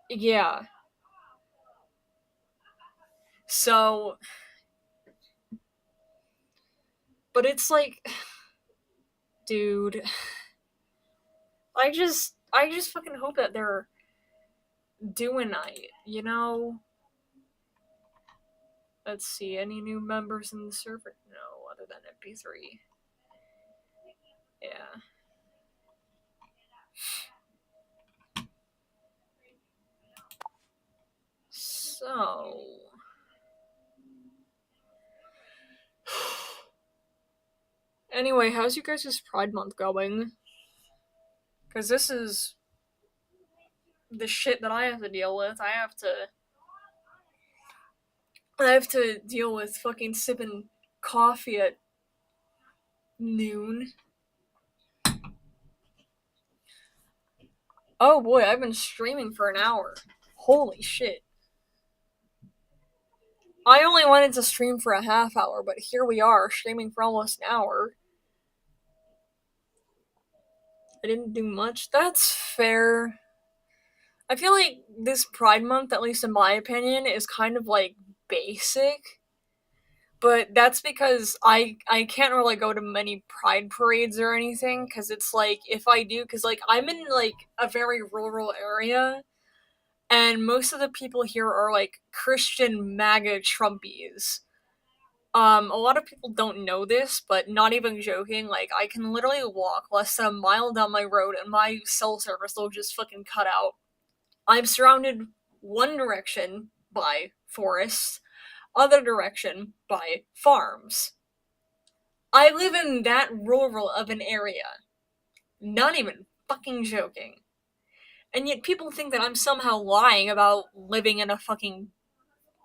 yeah. So, but it's like, dude, I just fucking hope that they're doing it, you know? Let's see, any new members in the server? No, other than MP3. Yeah. So. Anyway, how's you guys' Pride Month going? Because this is the shit that I have to deal with. I have to deal with fucking sipping coffee at noon. Oh boy, I've been streaming for an hour. Holy shit. I only wanted to stream for a half hour, but here we are, streaming for almost an hour. I didn't do much. That's fair. I feel like this Pride Month, at least in my opinion, is kind of like basic. But that's because I can't really go to many pride parades or anything, because it's like, if I do, because like I'm in like a very rural area, and most of the people here are like Christian MAGA Trumpies. A lot of people don't know this, but not even joking, like I can literally walk less than a mile down my road and my cell service will just fucking cut out. I'm surrounded one direction by forests, other direction by farms. I live in that rural of an area. Not even fucking joking. And yet people think that I'm somehow lying about living in a fucking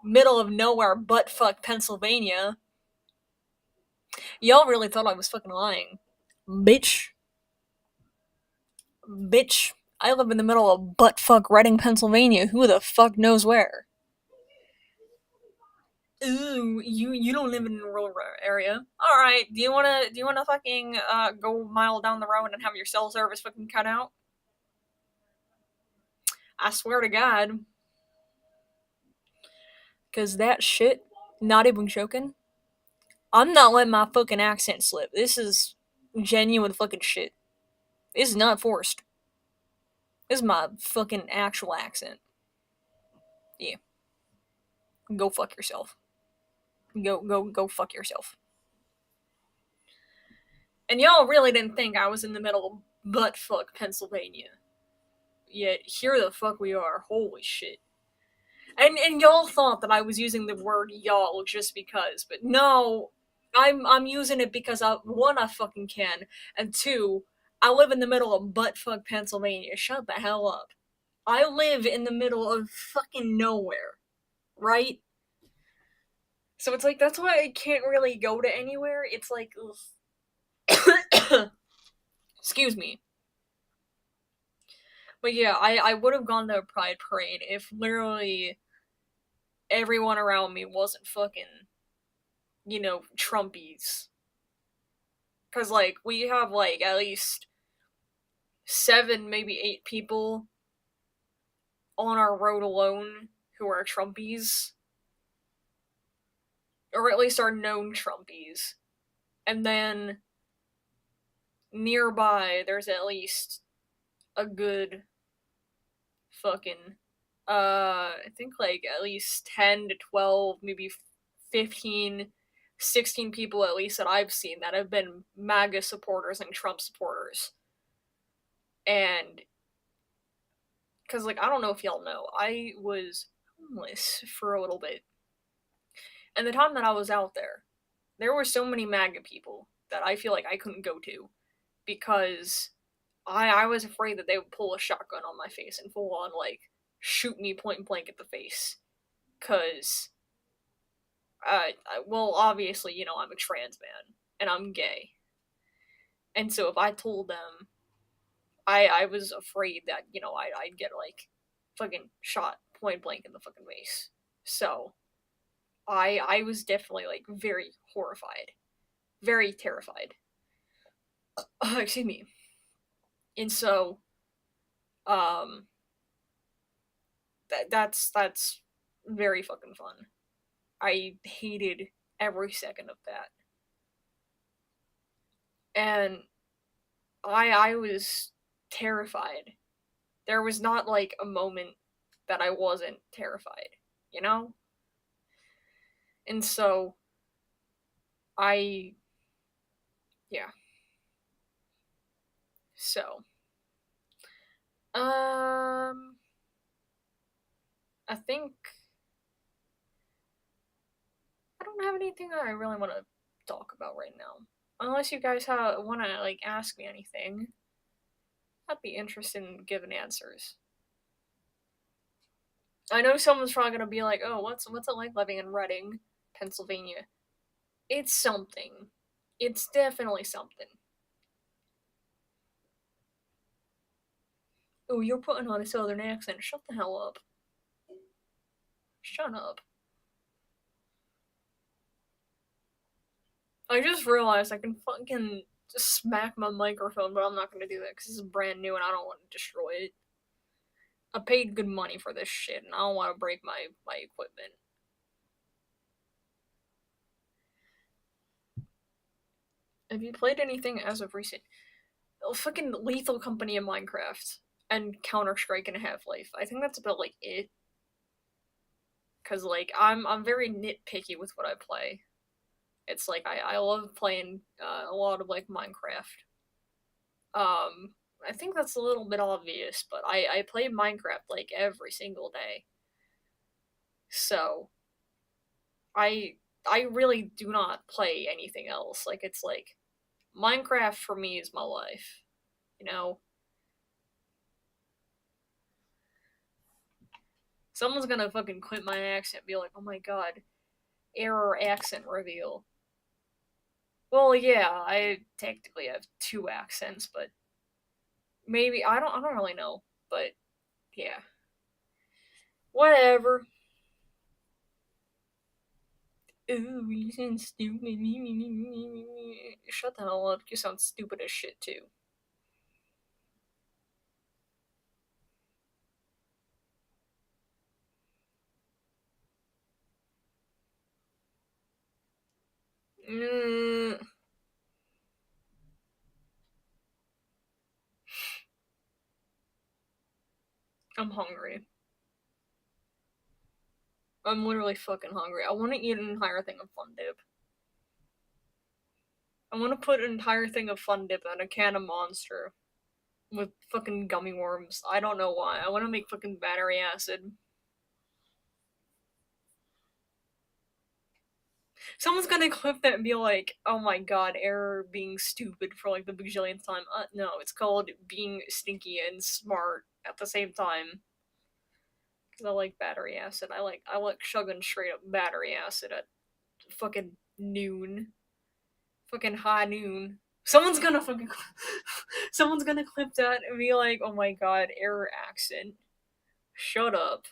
middle of nowhere buttfuck Pennsylvania. Y'all really thought I was fucking lying. Bitch. Bitch. I live in the middle of buttfuck Reading, Pennsylvania. Who the fuck knows where? Ooh, you don't live in a rural area. Alright, do you wanna fucking go a mile down the road and have your cell service fucking cut out? I swear to God. Cause that shit, not even joking, I'm not letting my fucking accent slip. This is genuine fucking shit. This is not forced. This is my fucking actual accent. Yeah. Go fuck yourself. Go fuck yourself. And y'all really didn't think I was in the middle of buttfuck Pennsylvania. Yet here the fuck we are. Holy shit. And y'all thought that I was using the word y'all just because, but no, I'm using it because one, I fucking can, and two, I live in the middle of buttfuck Pennsylvania. Shut the hell up. I live in the middle of fucking nowhere, right? So it's like, that's why I can't really go to anywhere. It's like, excuse me. But yeah, I would have gone to a pride parade if literally everyone around me wasn't fucking, Trumpies. Cause like we have like at least 7, maybe 8 people on our road alone who are Trumpies. Or at least are known Trumpies. And then nearby there's at least a good fucking I think like at least 10 to 12, maybe 15, 16 people at least that I've seen that have been MAGA supporters and Trump supporters. And because like, I don't know if y'all know, I was homeless for a little bit. And the time that I was out there were so many MAGA people that I feel like I couldn't go to because I was afraid that they would pull a shotgun on my face and full on like shoot me point blank at the face. Cause well, obviously, I'm a trans man and I'm gay. And so if I told them, I was afraid that, I'd get like fucking shot point blank in the fucking face. So I was definitely like very horrified, very terrified. Excuse me. And so, um, that's very fucking fun. I hated every second of that, and I was terrified. There was not like a moment that I wasn't terrified, you know. And so, I yeah. So, um, I think I don't have anything that I really want to talk about right now. Unless you guys want to like ask me anything, I'd be interested in giving answers. I know someone's probably gonna be like, "Oh, what's it like living in Reading, Pennsylvania?" It's something. It's definitely something. Oh, you're putting on a southern accent. Shut the hell up. Shut up. I just realized I can fucking just smack my microphone, but I'm not gonna do that because this is brand new and I don't want to destroy it. I paid good money for this shit and I don't want to break my equipment. Have you played anything as of recent? Oh, fucking Lethal Company in Minecraft and Counter Strike and Half Life. I think that's about like it. Cause like I'm very nitpicky with what I play. It's like I love playing a lot of like Minecraft. I think that's a little bit obvious, but I play Minecraft like every single day. So I I really do not play anything else. Like it's like Minecraft for me is my life. You know, someone's gonna fucking clip my accent, and be like, "Oh my god, error accent reveal." Well, yeah, I technically have two accents, but maybe I don't really know, but yeah, whatever. Ooh, you sound stupid. Shut the hell up. You sound stupid as shit too. Mm, I'm hungry. I'm literally fucking hungry. I want to eat an entire thing of Fun Dip. I want to put an entire thing of Fun Dip in a can of Monster with fucking gummy worms. I don't know why. I want to make fucking battery acid. Someone's gonna clip that and be like, "Oh my god, error being stupid for like the bajillionth time." No, it's called being stinky and smart at the same time. Cause I like battery acid. I like chugging straight up battery acid at fucking noon, fucking high noon. Someone's gonna fucking, someone's gonna clip that and be like, "Oh my god, error accent." Shut up.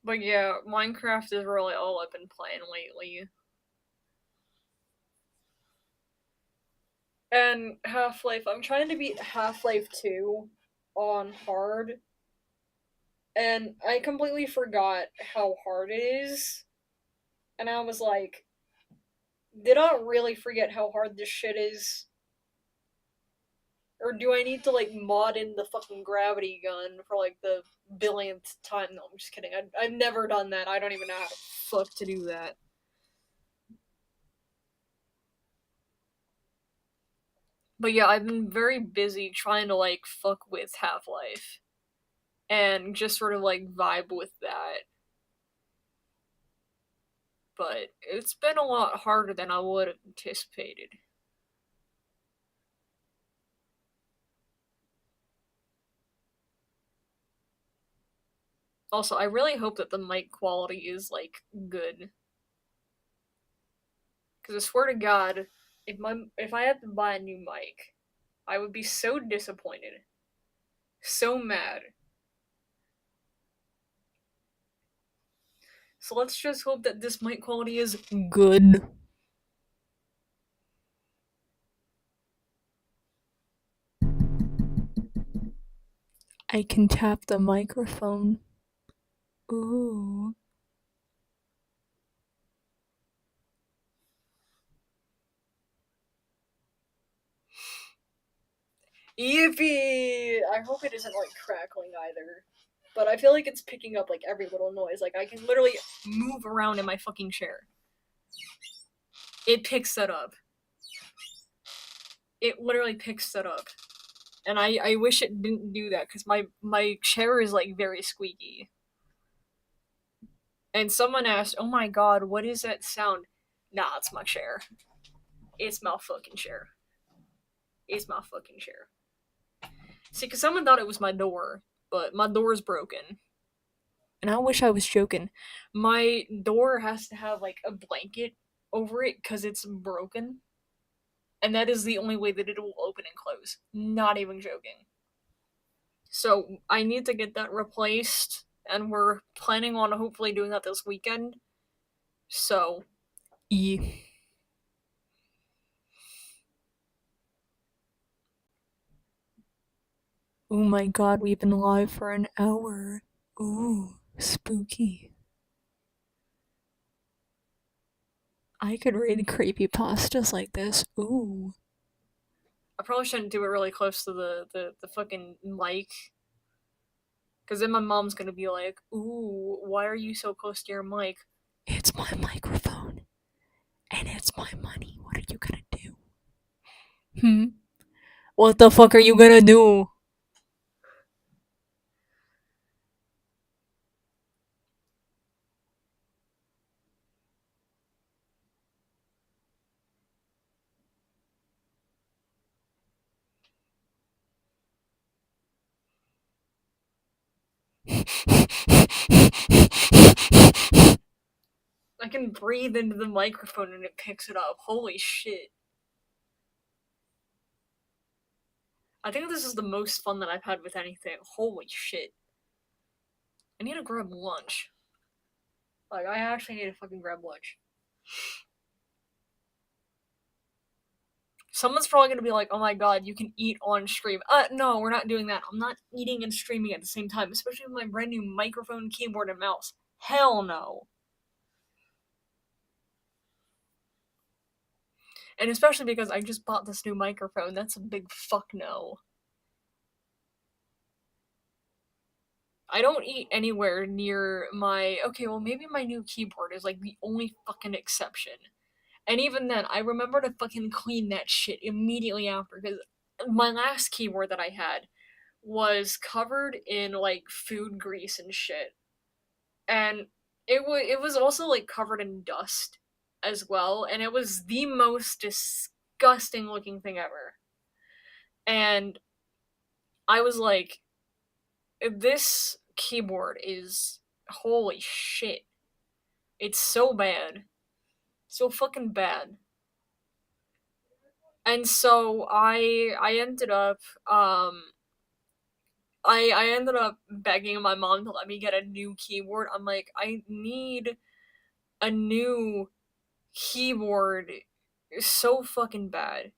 But yeah, Minecraft is really all I've been playing lately. And Half Life, I'm trying to beat Half Life 2 on hard, and I completely forgot how hard it is. And I was like, did I really forget how hard this shit is? Or do I need to like mod in the fucking gravity gun for like the billionth time? No, I'm just kidding. I've never done that. I don't even know how to fuck to do that. But yeah, I've been very busy trying to like fuck with Half Life and just sort of like vibe with that. But it's been a lot harder than I would have anticipated. Also, I really hope that the mic quality is like good. Cause I swear to God, if I had to buy a new mic, I would be so disappointed, so mad. So let's just hope that this mic quality is good. I can tap the microphone. Ooh. Yippee! I hope it isn't like crackling either. But I feel like it's picking up like every little noise. Like I can literally move around in my fucking chair. It picks that up. It literally picks that up. And I wish it didn't do that because my chair is like very squeaky. And someone asked, "Oh my god, what is that sound?" Nah, it's my chair. It's my fucking chair. It's my fucking chair. See, because someone thought it was my door, but my door's broken. And I wish I was joking. My door has to have like a blanket over it because it's broken. And that is the only way that it will open and close. Not even joking. So I need to get that replaced, and we're planning on hopefully doing that this weekend. So, yeah. Oh my god, we've been live for an hour. Ooh, spooky. I could read creepypastas like this. Ooh. I probably shouldn't do it really close to the fucking mic. Because then my mom's gonna be like, ooh, why are you so close to your mic? It's my microphone. And it's my money. What are you gonna do? Hmm? What the fuck are you gonna do? I can breathe into the microphone and it picks it up. Holy shit. I think this is the most fun that I've had with anything. Holy shit. I need to grab lunch. Like, I actually need to fucking grab lunch. Someone's probably gonna be like, oh my god, you can eat on stream. No, we're not doing that. I'm not eating and streaming at the same time, especially with my brand new microphone, keyboard, and mouse. Hell no. And especially because I just bought this new microphone. That's a big fuck no. I don't eat anywhere near my. Okay, well, maybe my new keyboard is like the only fucking exception. And even then, I remember to fucking clean that shit immediately after, because my last keyboard that I had was covered in like food grease and shit. And it was also like covered in dust as well, and it was the most disgusting looking thing ever. And I was like, this keyboard is holy shit. It's so bad. So fucking bad. And so I ended up I ended up begging my mom to let me get a new keyboard. I'm like, I need a new keyboard so fucking bad.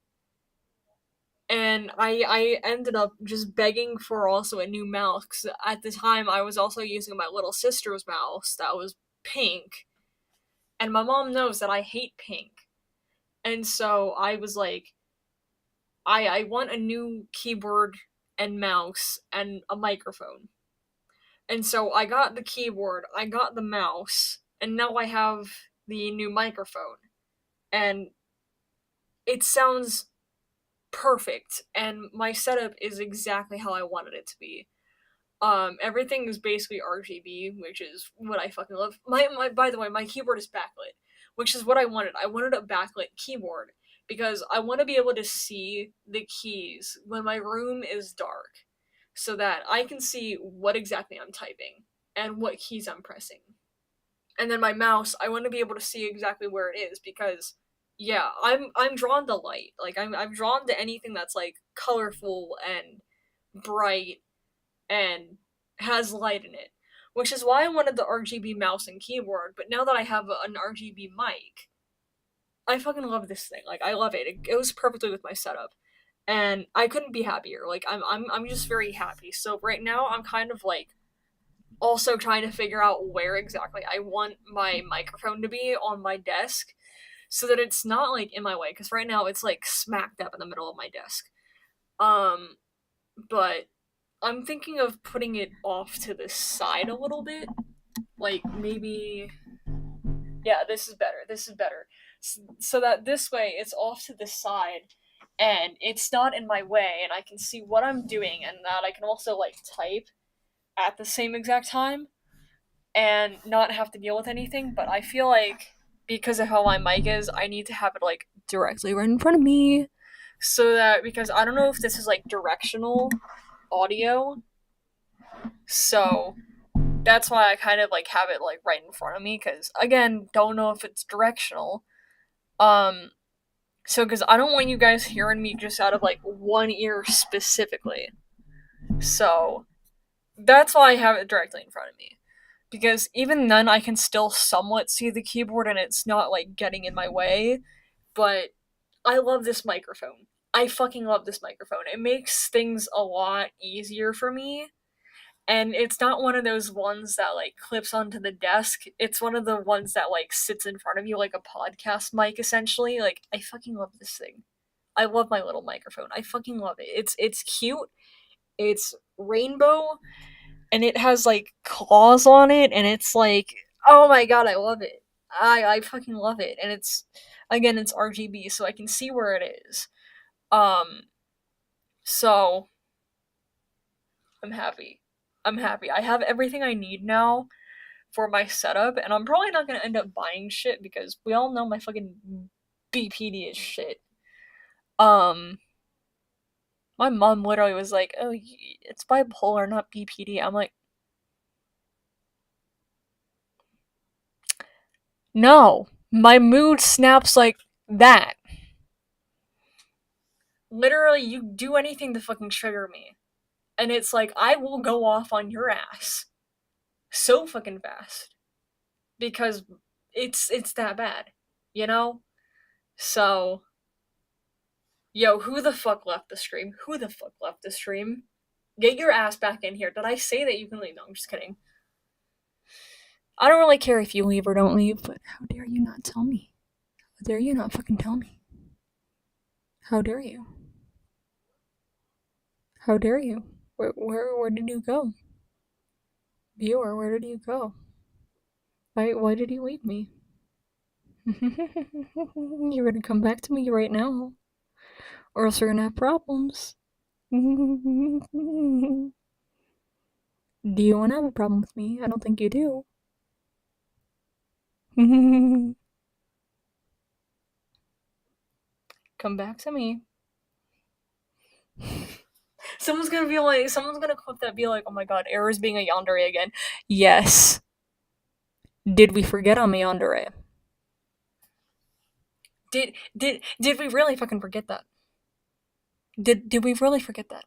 And I ended up just begging for also a new mouse, because at the time I was also using my little sister's mouse that was pink, and my mom knows that I hate pink. And so I was like, I want a new keyboard and mouse and a microphone. And so I got the keyboard, I got the mouse, and now I have the new microphone. And it sounds perfect, and my setup is exactly how I wanted it to be. Everything is basically RGB, which is what I fucking love. My by the way, my keyboard is backlit, which is what I wanted. I wanted a backlit keyboard because I want to be able to see the keys when my room is dark, so that I can see what exactly I'm typing and what keys I'm pressing. And then my mouse, I want to be able to see exactly where it is, because yeah, I'm drawn to light. Like I'm drawn to anything that's like colorful and bright and has light in it, which is why I wanted the RGB mouse and keyboard. But now that I have an RGB mic, I fucking love this thing. Like, I love it. It goes perfectly with my setup, and I couldn't be happier. Like, I'm just very happy. So right now, I'm kind of like also trying to figure out where exactly I want my microphone to be on my desk, so that it's not like in my way. Because right now, it's like smack dab in the middle of my desk. Um, but I'm thinking of putting it off to the side a little bit. Like, maybe. Yeah, this is better. This is better. So that this way it's off to the side and it's not in my way, and I can see what I'm doing, and that I can also, like, type at the same exact time and not have to deal with anything. But I feel like because of how my mic is, I need to have it, like, directly right in front of me. So that, because I don't know if this is, like, directional audio, so that's why I kind of like have it like right in front of me, because again, don't know if it's directional. Um, so because I don't want you guys hearing me just out of like one ear specifically. So that's why I have it directly in front of me. Because even then, I can still somewhat see the keyboard and it's not like getting in my way. But I love this microphone. I fucking love this microphone. It makes things a lot easier for me. And it's not one of those ones that like clips onto the desk. It's one of the ones that like sits in front of you like a podcast mic essentially. Like I fucking love this thing. I love my little microphone. I fucking love it. It's cute. It's rainbow and it has like claws on it and it's like oh my god, I love it. I fucking love it. And it's again it's RGB so I can see where it is. Um so I'm happy. I'm happy. I have everything I need now for my setup, and I'm probably not gonna end up buying shit because we all know my fucking BPD is shit. Um, my mom literally was like, "Oh, it's bipolar, not BPD." I'm like, "No, my mood snaps like that. Literally, you do anything to fucking trigger me, and it's like I will go off on your ass so fucking fast because it's that bad, you know." So yo, who the fuck left the stream? Who the fuck left the stream? Get your ass back in here. Did I say that you can leave? No, I'm just kidding. I don't really care if you leave or don't leave, but how dare you not tell me? How dare you not fucking tell me? How dare you? How dare you? Where did you go? Viewer, where did you go? Why did you leave me? You're gonna come back to me right now, or else we're gonna have problems. Do you wanna have a problem with me? I don't think you do. Come back to me. Someone's gonna clip that, be like, oh my god, Era's being a yandere again. Yes. Did we forget on the yandere? Did we really fucking forget that? Did we really forget that?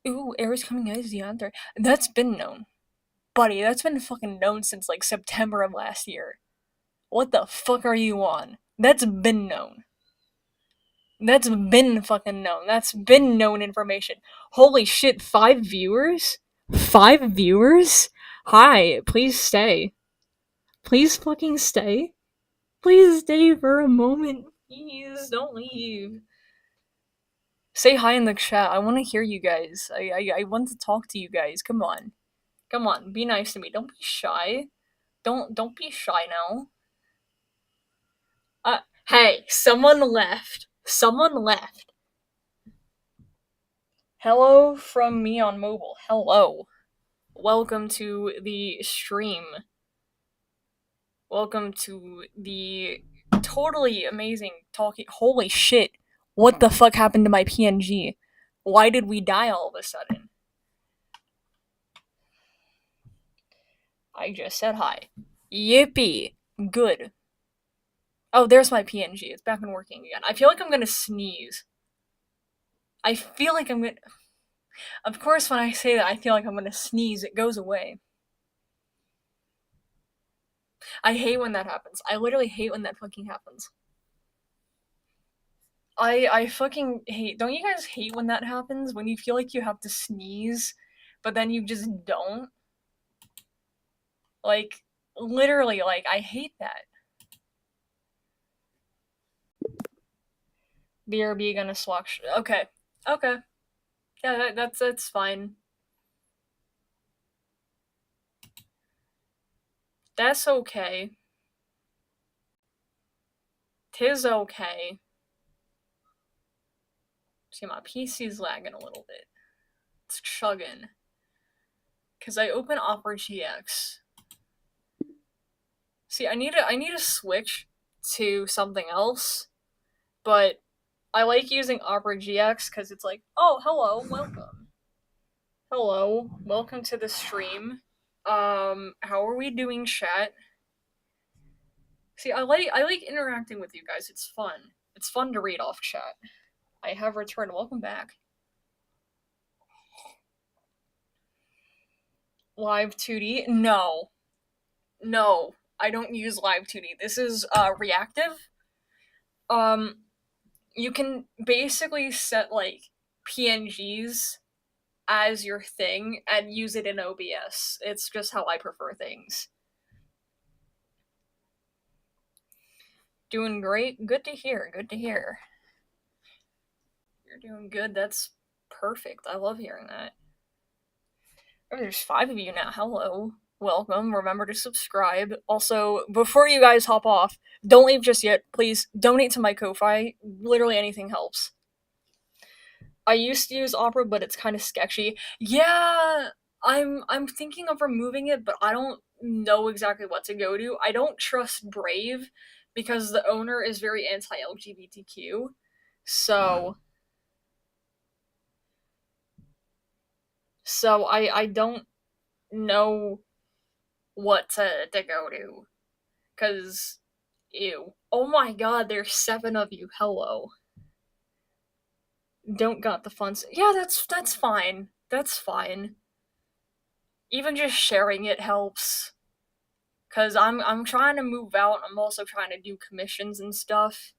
Ooh, Era's coming out as the yandere. That's been known. Buddy, that's been fucking known since like September of last year. What the fuck are you on? That's been known. That's been fucking known. That's been known information. Holy shit, 5 viewers? 5 viewers? Hi, please stay. Please fucking stay. Please stay for a moment. Please don't leave. Say hi in the chat. I want to hear you guys. I want to talk to you guys. Come on. Come on. Be nice to me. Don't be shy. Don't be shy now. Hey, someone left. Someone left. Hello from me on mobile. Hello. Welcome to the stream. Welcome to the totally amazing talking. Holy shit. What the fuck happened to my PNG? Why did we die all of a sudden? I just said hi. Yippee. Good. Oh, there's my PNG. It's back and working again. I feel like I'm gonna sneeze. I feel like I'm gonna. Of course, when I say that, I feel like I'm gonna sneeze. It goes away. I hate when that happens. I literally hate when that fucking happens. I fucking hate. Don't you guys hate when that happens? When you feel like you have to sneeze, but then you just don't? Like, literally, like, I hate that. BRB gonna swatch. Okay. Okay. Yeah, that's fine. That's okay. Tis okay. See, my PC's lagging a little bit. It's chugging. Cause I open Opera GX. See, I need to switch to something else, but I like using Opera GX because it's like, oh, hello, welcome. Hello, welcome to the stream. How are we doing, chat? See, I like interacting with you guys. It's fun. It's fun to read off chat. I have returned. Welcome back. Live 2D? No. No, I don't use Live 2D. This is reactive. You can basically set like PNGs as your thing and use it in OBS. It's just how I prefer things. Doing great. Good to hear. Good to hear. You're doing good. That's perfect. I love hearing that. Oh, there's 5 of you now. Hello. Welcome. Remember to subscribe. Also, before you guys hop off, don't leave just yet. Please donate to my Ko-Fi. Literally anything helps. I used to use Opera, but it's kind of sketchy. Yeah, I'm thinking of removing it, but I don't know exactly what to go to. I don't trust Brave because the owner is very anti-LGBTQ. So I don't know what to go to. Cause ew. Oh my god, there's 7 of you. Hello. Don't got the funds. Yeah, that's fine. That's fine. Even just sharing it helps. Cause I'm trying to move out. I'm also trying to do commissions and stuff.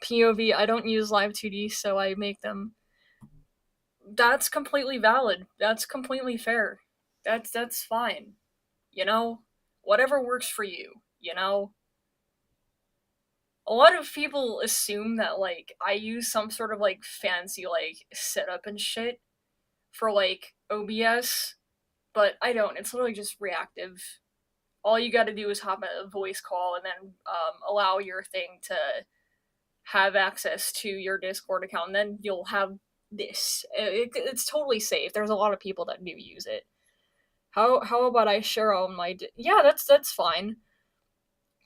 POV, I don't use Live 2D, so I make them. That's completely valid. That's completely fair. That's fine. You know? Whatever works for you, you know? A lot of people assume that like I use some sort of like fancy like setup and shit for like OBS, but I don't. It's literally just reactive. All you got to do is hop a voice call and then allow your thing to have access to your Discord account, and then you'll have this. It's totally safe. There's a lot of people that do use it. How about I share on my? Yeah, that's fine.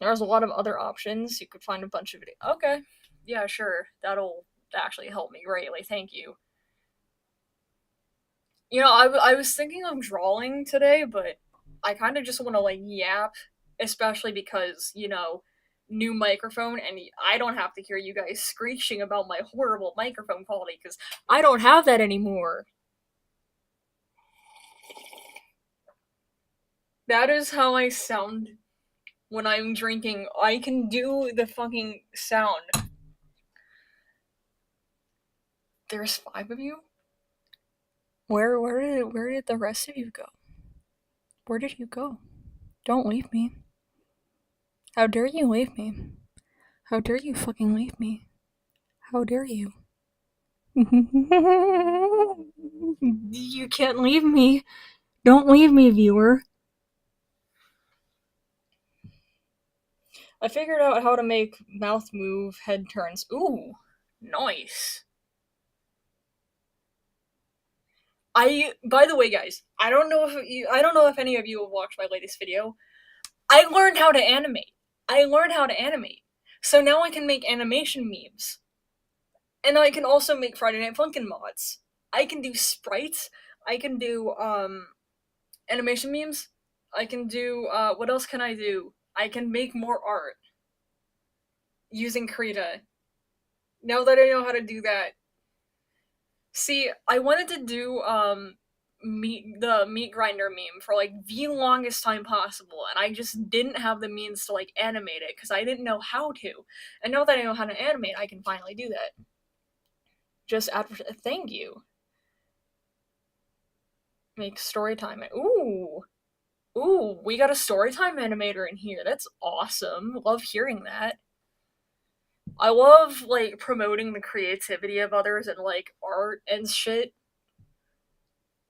There's a lot of other options. You could find a bunch of video. Okay, yeah, sure. That'll actually help me greatly. Thank you. You know, I was thinking of drawing today, but I kind of just want to like yap, especially because new microphone, and I don't have to hear you guys screeching about my horrible microphone quality because I don't have that anymore. That is how I sound when I'm drinking. I can do the fucking sound. There's 5 of you? Where did the rest of you go? Where did you go? Don't leave me. How dare you leave me? How dare you fucking leave me? How dare you? You can't leave me. Don't leave me, viewer. I figured out how to make mouth move, head turns. Ooh, nice. By the way, guys, I don't know if any of you have watched my latest video. I learned how to animate. So now I can make animation memes. And I can also make Friday Night Funkin' mods. I can do sprites. I can do animation memes. I can do what else can I do? I can make more art using Krita. Now that I know how to do that. See, I wanted to do the meat grinder meme for like the longest time possible, and I just didn't have the means to like animate it because I didn't know how to. And now that I know how to animate, I can finally do that. Just thank you. Make story time. Ooh, we got a storytime animator in here. That's awesome. Love hearing that. I love like promoting the creativity of others and like art and shit.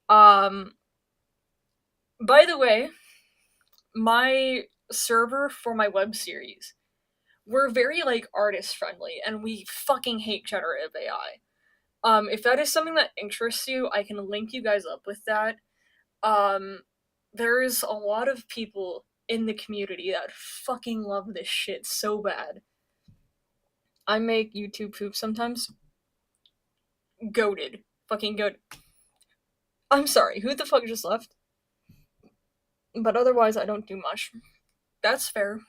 By the way, my server for my web series, we're very like artist friendly and we fucking hate generative AI. If that is something that interests you, I can link you guys up with that. There's a lot of people in the community that fucking love this shit so bad. I make YouTube poop sometimes. Goated. Fucking goated. I'm sorry, who the fuck just left? But otherwise, I don't do much. That's fair.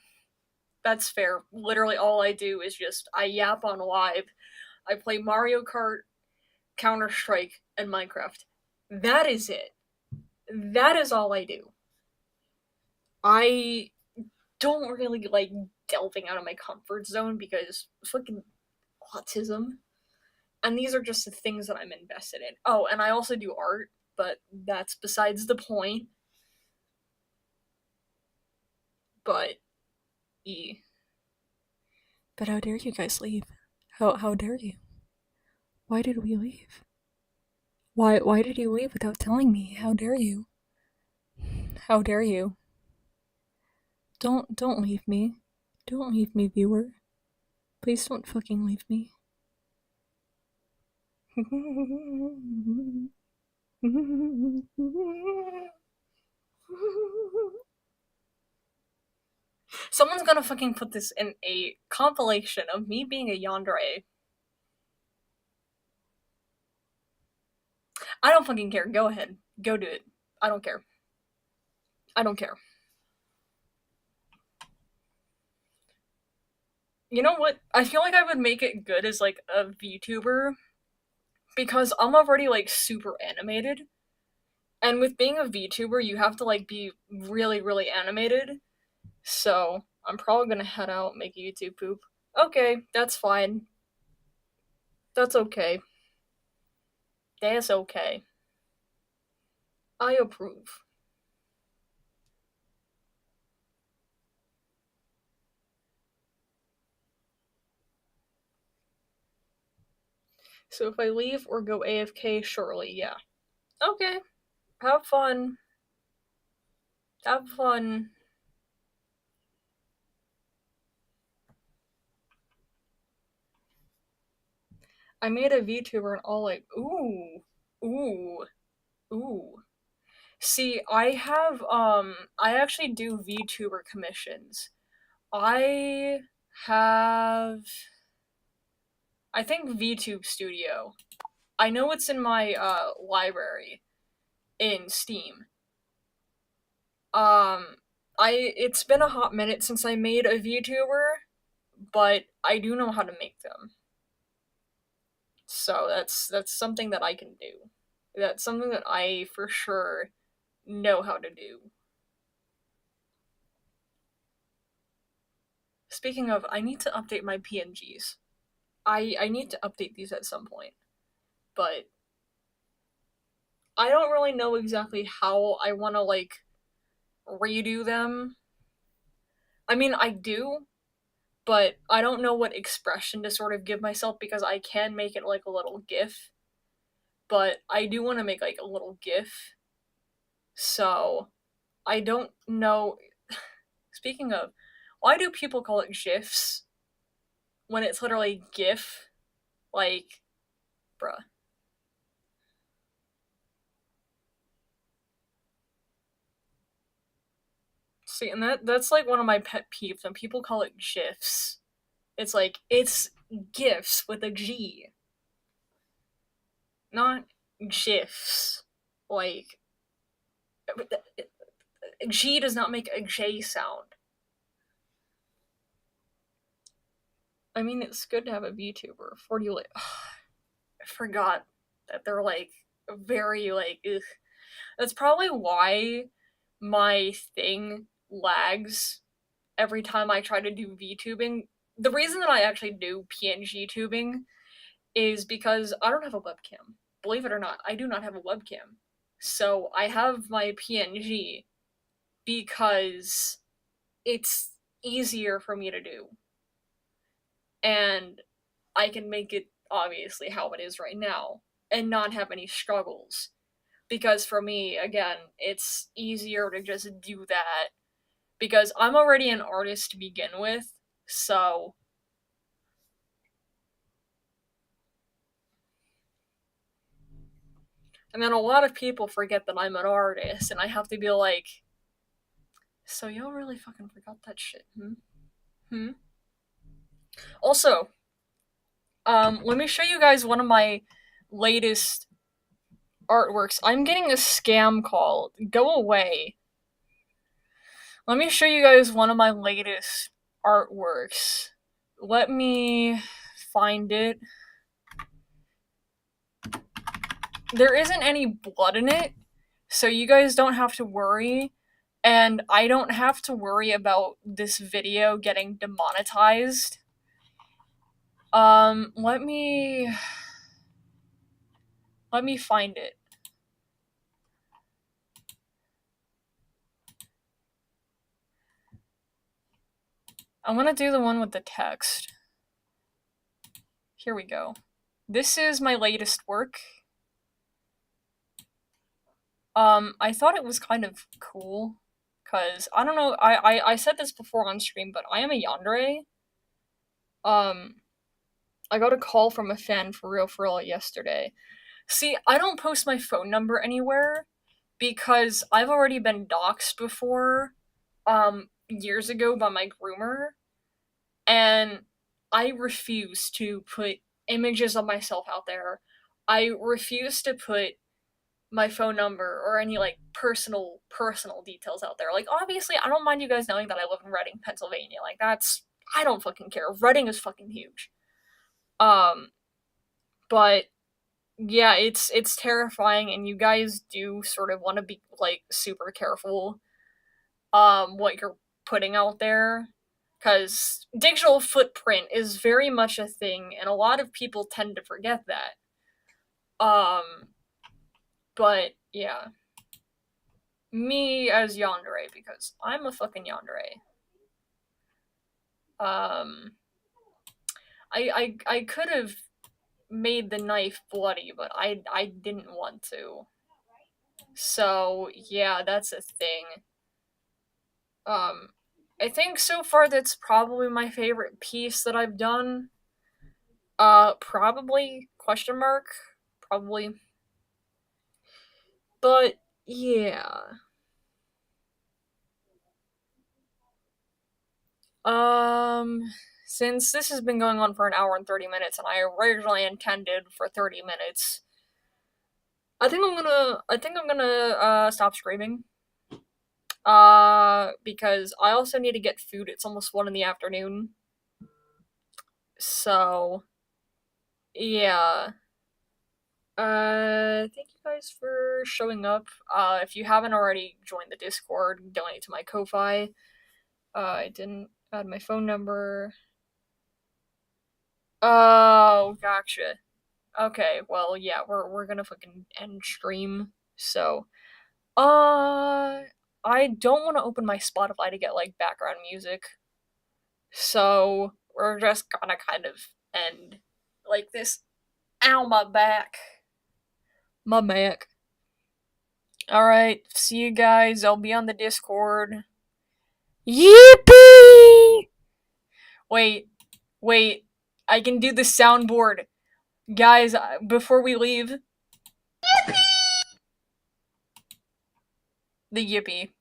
That's fair. Literally, all I do is just I yap on live. I play Mario Kart, Counter Strike, and Minecraft. That is it. That is all I do. I don't really like delving out of my comfort zone because fucking autism. And these are just the things that I'm invested in. Oh, and I also do art, but that's besides the point. But But how dare you guys leave? How dare you? Why did we leave? Why did you leave without telling me? How dare you? How dare you? Don't leave me. Don't leave me, viewer. Please don't fucking leave me. Someone's gonna fucking put this in a compilation of me being a yandere. I don't fucking care. Go ahead. Go do it. I don't care. I don't care. You know what? I feel like I would make it good as like a VTuber because I'm already like super animated. And with being a VTuber, you have to like be really, really animated. So I'm probably gonna head out, make a YouTube poop. Okay, that's fine. That's okay. That's okay. I approve. So if I leave or go AFK, surely, yeah. Okay. Have fun. Have fun. I made a VTuber and all like, ooh, ooh, ooh. See, I actually do VTuber commissions. I have, I think VTube Studio. I know it's in my library in Steam. It's been a hot minute since I made a VTuber, but I do know how to make them. So that's something that I can do. That's something that I for sure know how to do. Speaking of, I need to update my PNGs. I need to update these at some point. But I don't really know exactly how I want to like redo them. I mean, I do, but I don't know what expression to sort of give myself because I can make it like a little GIF. But I do want to make like a little GIF. So I don't know. Speaking of, why do people call it GIFs when it's literally GIF? Like, bruh. See, and that's like one of my pet peeves when people call it GIFs. It's like, it's GIFs with a G, not GIFs. Like, G does not make a J sound. I mean, it's good to have a VTuber. 40 like, I forgot that they're like very like, ugh. That's probably why my thing lags every time I try to do VTubing. The reason that I actually do PNG tubing is because I don't have a webcam. Believe it or not, I do not have a webcam. So I have my PNG because it's easier for me to do. And I can make it obviously how it is right now and not have any struggles. Because for me, again, it's easier to just do that because I'm already an artist to begin with, so and then a lot of people forget that I'm an artist, and I have to be like, so y'all really fucking forgot that shit, Hmm? Also, let me show you guys one of my latest artworks. I'm getting a scam call. Go away. Let me show you guys one of my latest artworks. Let me find it. There isn't any blood in it, so you guys don't have to worry. And I don't have to worry about this video getting demonetized. Let me Let me find it. I'm gonna do the one with the text. Here we go. This is my latest work. I thought it was kind of cool, cause I don't know, I said this before on stream, but I am a yandere. Um, I got a call from a fan for real yesterday. See, I don't post my phone number anywhere because I've already been doxxed before, years ago by my groomer, and I refuse to put images of myself out there. I refuse to put my phone number or any like personal details out there. Like obviously I don't mind you guys knowing that I live in Reading, Pennsylvania. Like that's I don't fucking care. Reading is fucking huge. Um but yeah, it's terrifying and you guys do sort of want to be like super careful what you're putting out there cuz digital footprint is very much a thing and a lot of people tend to forget that. Um but yeah, me as yandere because I'm a fucking yandere. Um, I could have made the knife bloody, but I didn't want to. So yeah, that's a thing. Um, I think so far that's probably my favorite piece that I've done. Probably question mark, probably. But yeah. Um, since this has been going on for an hour and 30 minutes, and I originally intended for 30 minutes, I think I'm gonna stop screaming. Because I also need to get food. It's almost 1 in the afternoon. So yeah. Thank you guys for showing up. If you haven't already joined the Discord, donate to my Ko-Fi. I didn't add my phone number. Oh, gotcha. Okay, well, yeah, we're gonna fucking end stream. So, I don't want to open my Spotify to get like background music. So, we're just gonna kind of end like this. Ow, my back. My back. Alright, see you guys. I'll be on the Discord. Yippee! Wait, wait. I can do the soundboard. Guys, before we leave, the yippee.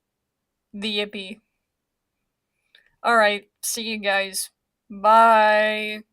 The yippee. Alright, see you guys. Bye.